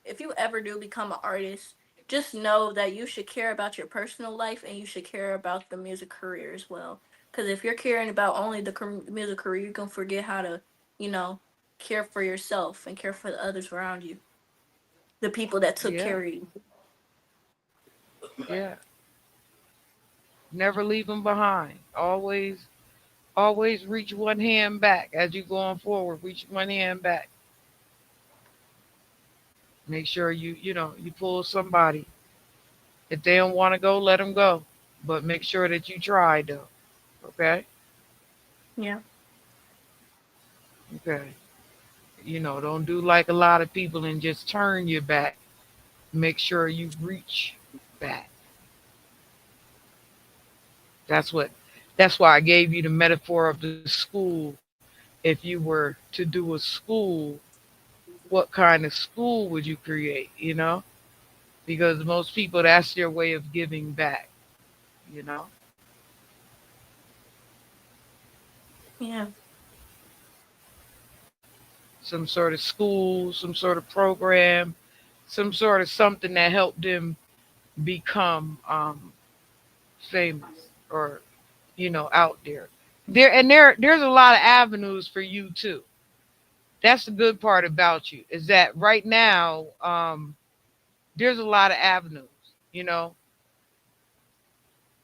if you ever do become an artist, just know that you should care about your personal life and you should care about the music career as well. Because if you're caring about only the music career, you can forget how to, you know, care for yourself and care for the others around you, the people that took
Yeah.
care of you.
Yeah. Never leave them behind. Always reach one hand back as you're going forward. Reach one hand back. Make sure you pull somebody. If they don't want to go, let them go. But make sure that you try though. Okay.
Yeah.
Okay. Don't do like a lot of people and just turn your back. Make sure you reach back. That's what. That's why I gave you the metaphor of the school. If you were to do a school, what kind of school would you create? Because most people, that's their way of giving back. You know,
Yeah.
some sort of school, some sort of program, some sort of something that helped them become famous or out there. There's a lot of avenues for you too. That's the good part about you is that right now there's a lot of avenues. You know,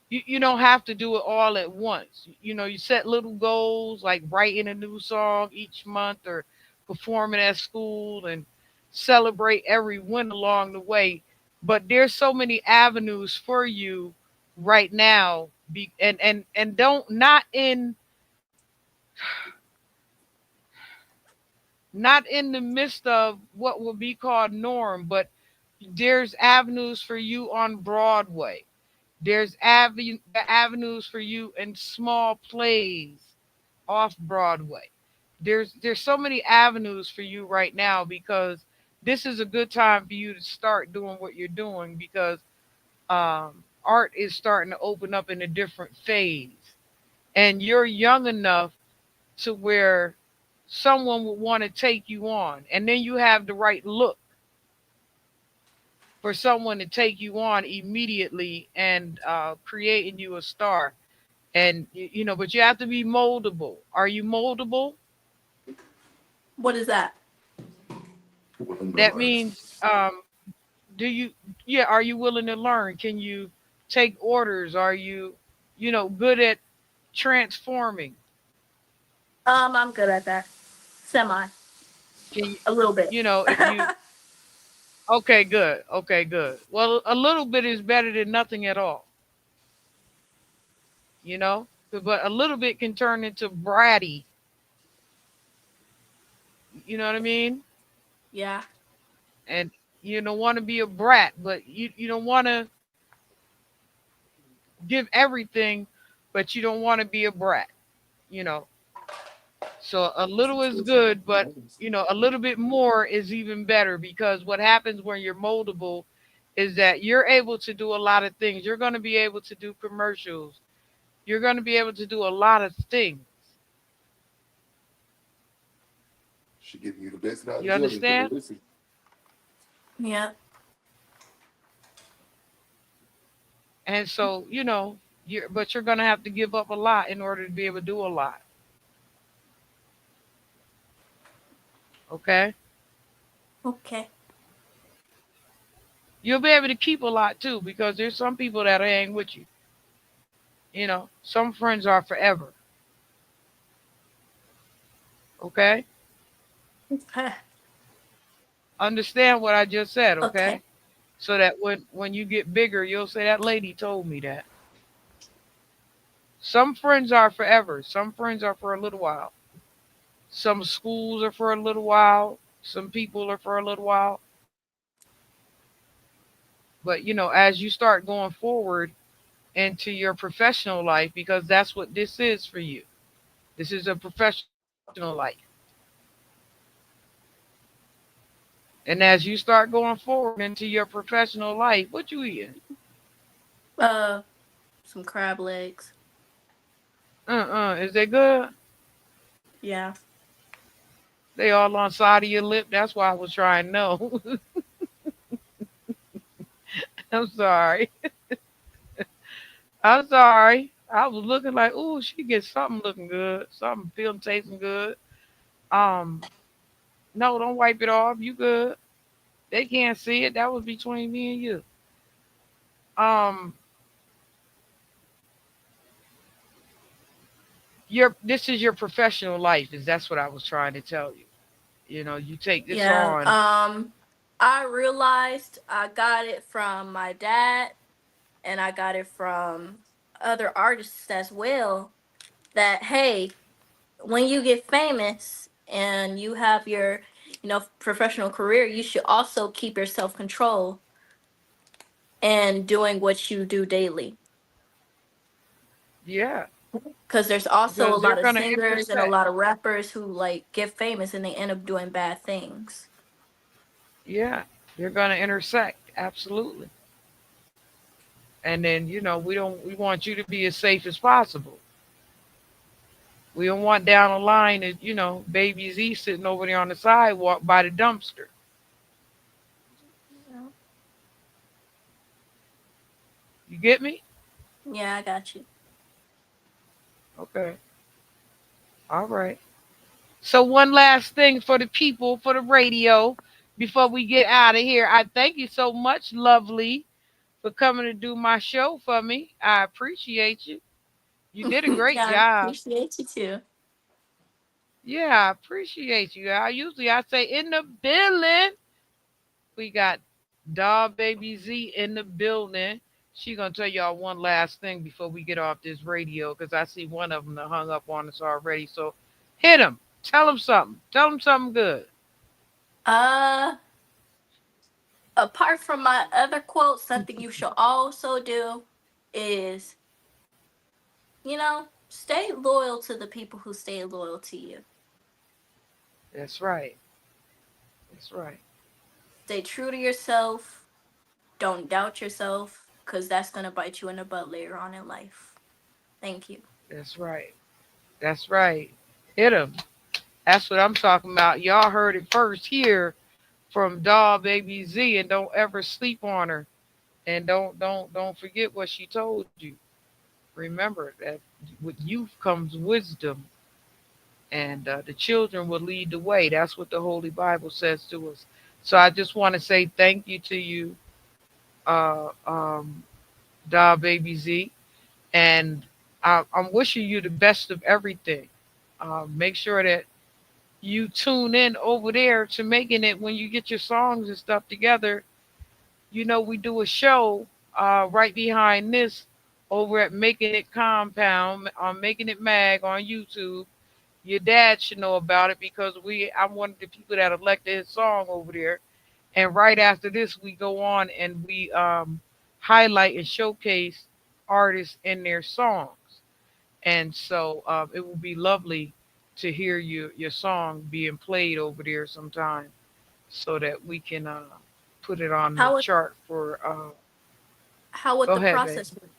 you don't have to do it all at once. You set little goals like writing a new song each month or performing at school and celebrate every win along the way. But there's so many avenues for you right now. And don't not in the midst of what will be called norm, but there's avenues for you on Broadway. There's avenues for you in small plays off Broadway. There's so many avenues for you right now because this is a good time for you to start doing what you're doing because art is starting to open up in a different phase, and you're young enough to where someone would want to take you on, and then you have the right look for someone to take you on immediately and creating you a star. And but you have to be moldable. Are you moldable?
What is that?
That means do you yeah, are you willing to learn? Can you take orders? Are you good at transforming?
I'm good at that. Semi.
Can you
A little bit.
if you okay, good. Okay, good. Well, a little bit is better than nothing at all, you know? But a little bit can turn into bratty, you know what I mean?
Yeah.
And you don't want to be a brat, but you don't want to give everything, but you don't want to be a brat, you know. So a little is good, but a little bit more is even better because what happens when you're moldable is that you're able to do a lot of things. You're going to be able to do commercials. You're going to be able to do a lot of things.
She giving you the best out of
You
the judges, girl.
understand?
Listen.
Yeah.
And so, but you're going to have to give up a lot in order to be able to do a lot. Okay?
Okay.
You'll be able to keep a lot too because there's some people that hang with you. Some friends are forever. Okay?
Okay.
Understand what I just said,
Okay.
okay? So that when you get bigger, you'll say that lady told me that. Some friends are forever. Some friends are for a little while. Some schools are for a little while. Some people are for a little while. But as you start going forward into your professional life, because that's what this is for you. This is a professional life. And as you start going forward into your professional life, what you eating?
Uh, some crab legs.
Is they good?
Yeah.
They all on side of your lip. That's why I was trying. No, I'm sorry. I'm sorry. I was looking like, ooh, she gets something looking good, something feeling tasting good. Um, no, don't wipe it off. You good? They can't see it. That was between me and you. Um, your this is your professional life. Is that's what I was trying to tell you. You take this
Yeah.
on.
I realized I got it from my dad and I got it from other artists as well. That hey, when you get famous and you have your, professional career, you should also keep your self control and doing what you do daily.
Yeah,
Because there's also a
because they're
lot of
gonna
singers and a
intersect.
lot of rappers who like get famous and they end up doing bad things.
Yeah, they're gonna intersect. Absolutely. And then we want you to be as safe as possible. We don't want down the line that baby Z sitting over there on the sidewalk by the dumpster.
Yeah,
You get me?
yeah, I got you.
Okay. All right. So one last thing for the people for the radio before we get out of here. I thank you so much, lovely, for coming to do my show for me. I appreciate you. You did a great
Yeah, I
job.
appreciate you too.
Yeah, I appreciate you. I say in the building. We got Dog Baby Z in the building. She gonna tell y'all one last thing before we get off this radio because I see one of them that hung up on us already. So hit him. Tell him something. Tell him something good.
Uh, Apart from my other quote, something you should also do is, stay loyal to the people who stay loyal to you.
That's right. That's right.
Stay true to yourself. Don't doubt yourself, because that's going to bite you in the butt later on in life. Thank you.
That's right. That's right. Hit him. That's what I'm talking about. Y'all heard it first here from Dog Baby Z, and don't ever sleep on her. And don't forget what she told you. Remember that with youth comes wisdom, and the children will lead the way. That's what the Holy Bible says to us. So I just want to say thank you to you, uh, um, Da Baby Z, and I'm wishing you the best of everything. Make sure that you tune in over there to making it when you get your songs and stuff together. We do a show right behind this over at Making It Compound on Making It Mag on YouTube. Your dad should know about it because I'm one of the people that elected his song over there. And right after this, we go on and we highlight and showcase artists in their songs. And so it will be lovely to hear your song being played over there sometime so that we can put it on the
How would
chart for.
how would
Go
the
ahead, babe.
process work?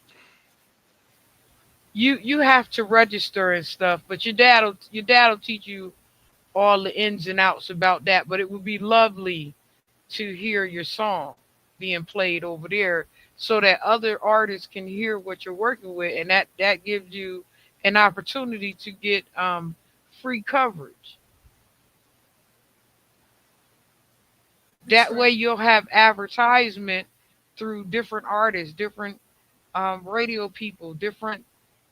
You have to register and stuff, but your dad'll teach you all the ins and outs about that. But it would be lovely to hear your song being played over there so that other artists can hear what you're working with, and that gives you an opportunity to get free coverage.
That's
That way
right.
you'll have advertisement through different artists, different radio people, different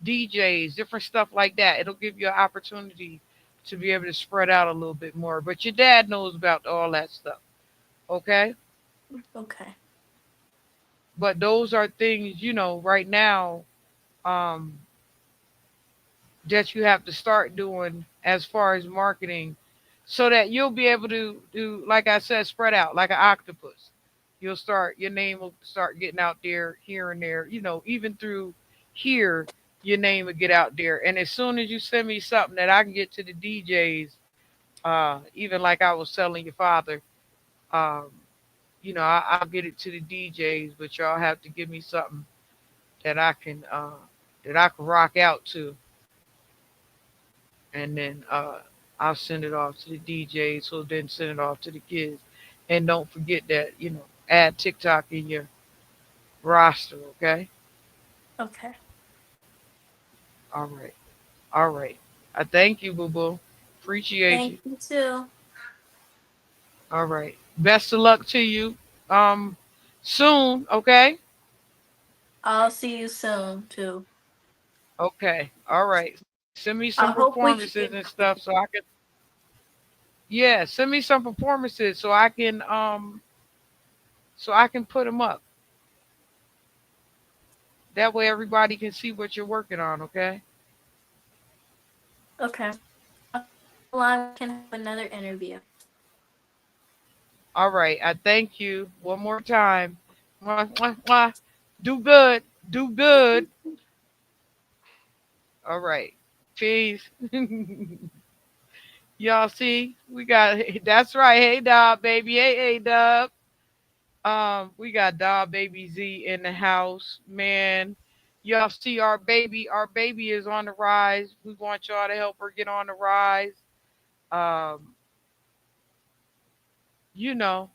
DJs, different stuff like that. It'll give you an opportunity to be able to spread out a little bit more. But your dad knows about all that stuff, okay?
Okay.
But those are things, right now um, that you have to start doing as far as marketing so that you'll be able to do, like I said, spread out like an octopus. Your name will start getting out there here and there. Even through here, your name will get out there. And as soon as you send me something that I can get to the DJs, even like I was telling your father, um, I'll get it to the DJs, but y'all have to give me something that I can rock out to, and then I'll send it off to the DJs, who'll then send it off to the kids. And don't forget that, add TikTok in your roster, okay?
Okay.
All right. All right. I thank you, boo boo. Appreciate
Thank
you.
you too.
All right. Best of luck to you. Um, Soon, okay?
I'll see you soon too.
Okay. All right. Send me
I
some
hope we
performances
can.
and stuff so I can. Yeah, send me some performances so I can put them up. That way everybody can see what you're working on, okay?
Okay. Line can have another interview.
All right. I thank you one more time. Mwah, mwah, mwah. Do good. Do good. All right. Peace. Y'all see, we got that's right. Hey Dog baby. Hey Dub. We got Dog baby Z in the house. Man. Y'all see our baby. Our baby is on the rise. We want y'all to help her get on the rise. Um, you know,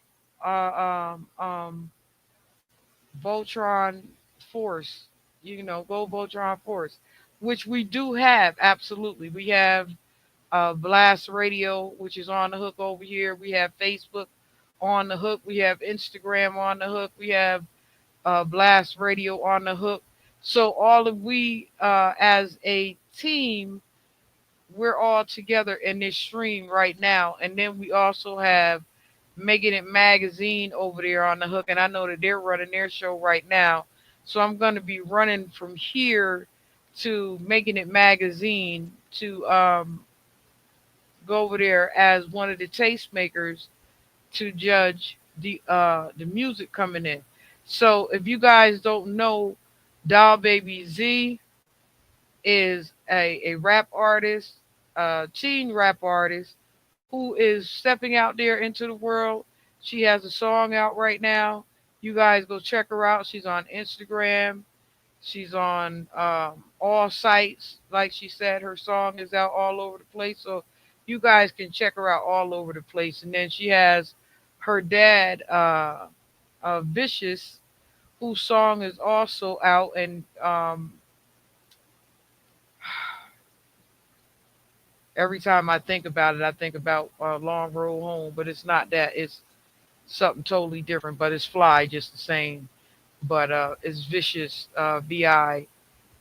Voltron Force, go Voltron Force, which we do have. Absolutely. We have Blast Radio, which is on the hook over here. We have Facebook on the hook. We have Instagram on the hook. We have Blast Radio on the hook. So all of we as a team, we're all together in this stream right now. And then we also have Making It Magazine over there on the hook. And I know that they're running their show right now. So I'm going to be running from here to Making It Magazine to go over there as one of the tastemakers to judge the music coming in. So if you guys don't know, Doll Baby Z is a rap artist, teen rap artist who is stepping out there into the world. She has a song out right now. You guys go check her out. She's on Instagram. She's on all sites. Like she said, her song is out all over the place. So you guys can check her out all over the place. And then she has her dad, Vicious, whose song is also out. And every time I think about it, I think about Long Road Home. But it's not that. It's something totally different. But it's fly just the same. But it's Vicious, Vicous,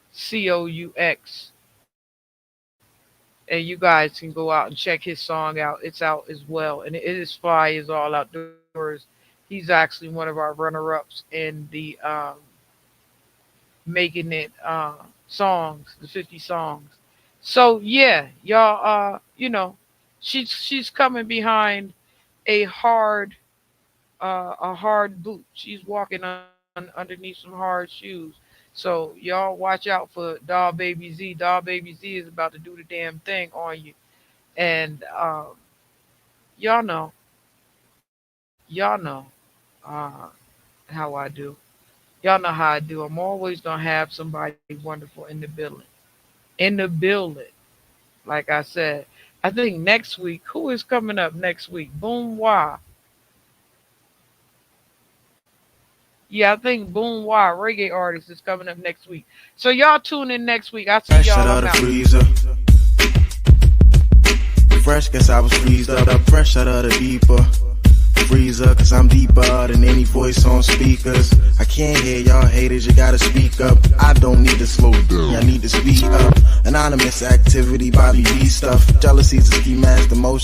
and you guys can go out and check his song out. It's out as well, and it is fly. Is all outdoors. He's actually one of our runner-ups in the making it songs, the 50 songs. So yeah, y'all, she's coming behind a hard boot. She's walking on underneath some hard shoes. So y'all watch out for Doll Baby Z. Doll Baby Z is about to do the damn thing on you. And y'all know, y'all know how I do. Y'all know how I do. I'm always gonna have somebody wonderful in the building. In the building. Like I said. I think next week, who is coming up next week? Boom Wah. Yeah, I think Boom Wah, reggae artist, is coming up next week. So y'all tune in next week. I'll see
Fresh
y'all.
out of
I'm
the
out.
freezer. Fresh, guess I was freezed up. Fresh out of the deeper freezer, cause I'm deeper than any voice on speakers. I can't hear y'all haters, you gotta speak up. I don't need to slow down, I need to speed up. Anonymous activity, Bobby B stuff. Jealousy's a ski mask, the motion.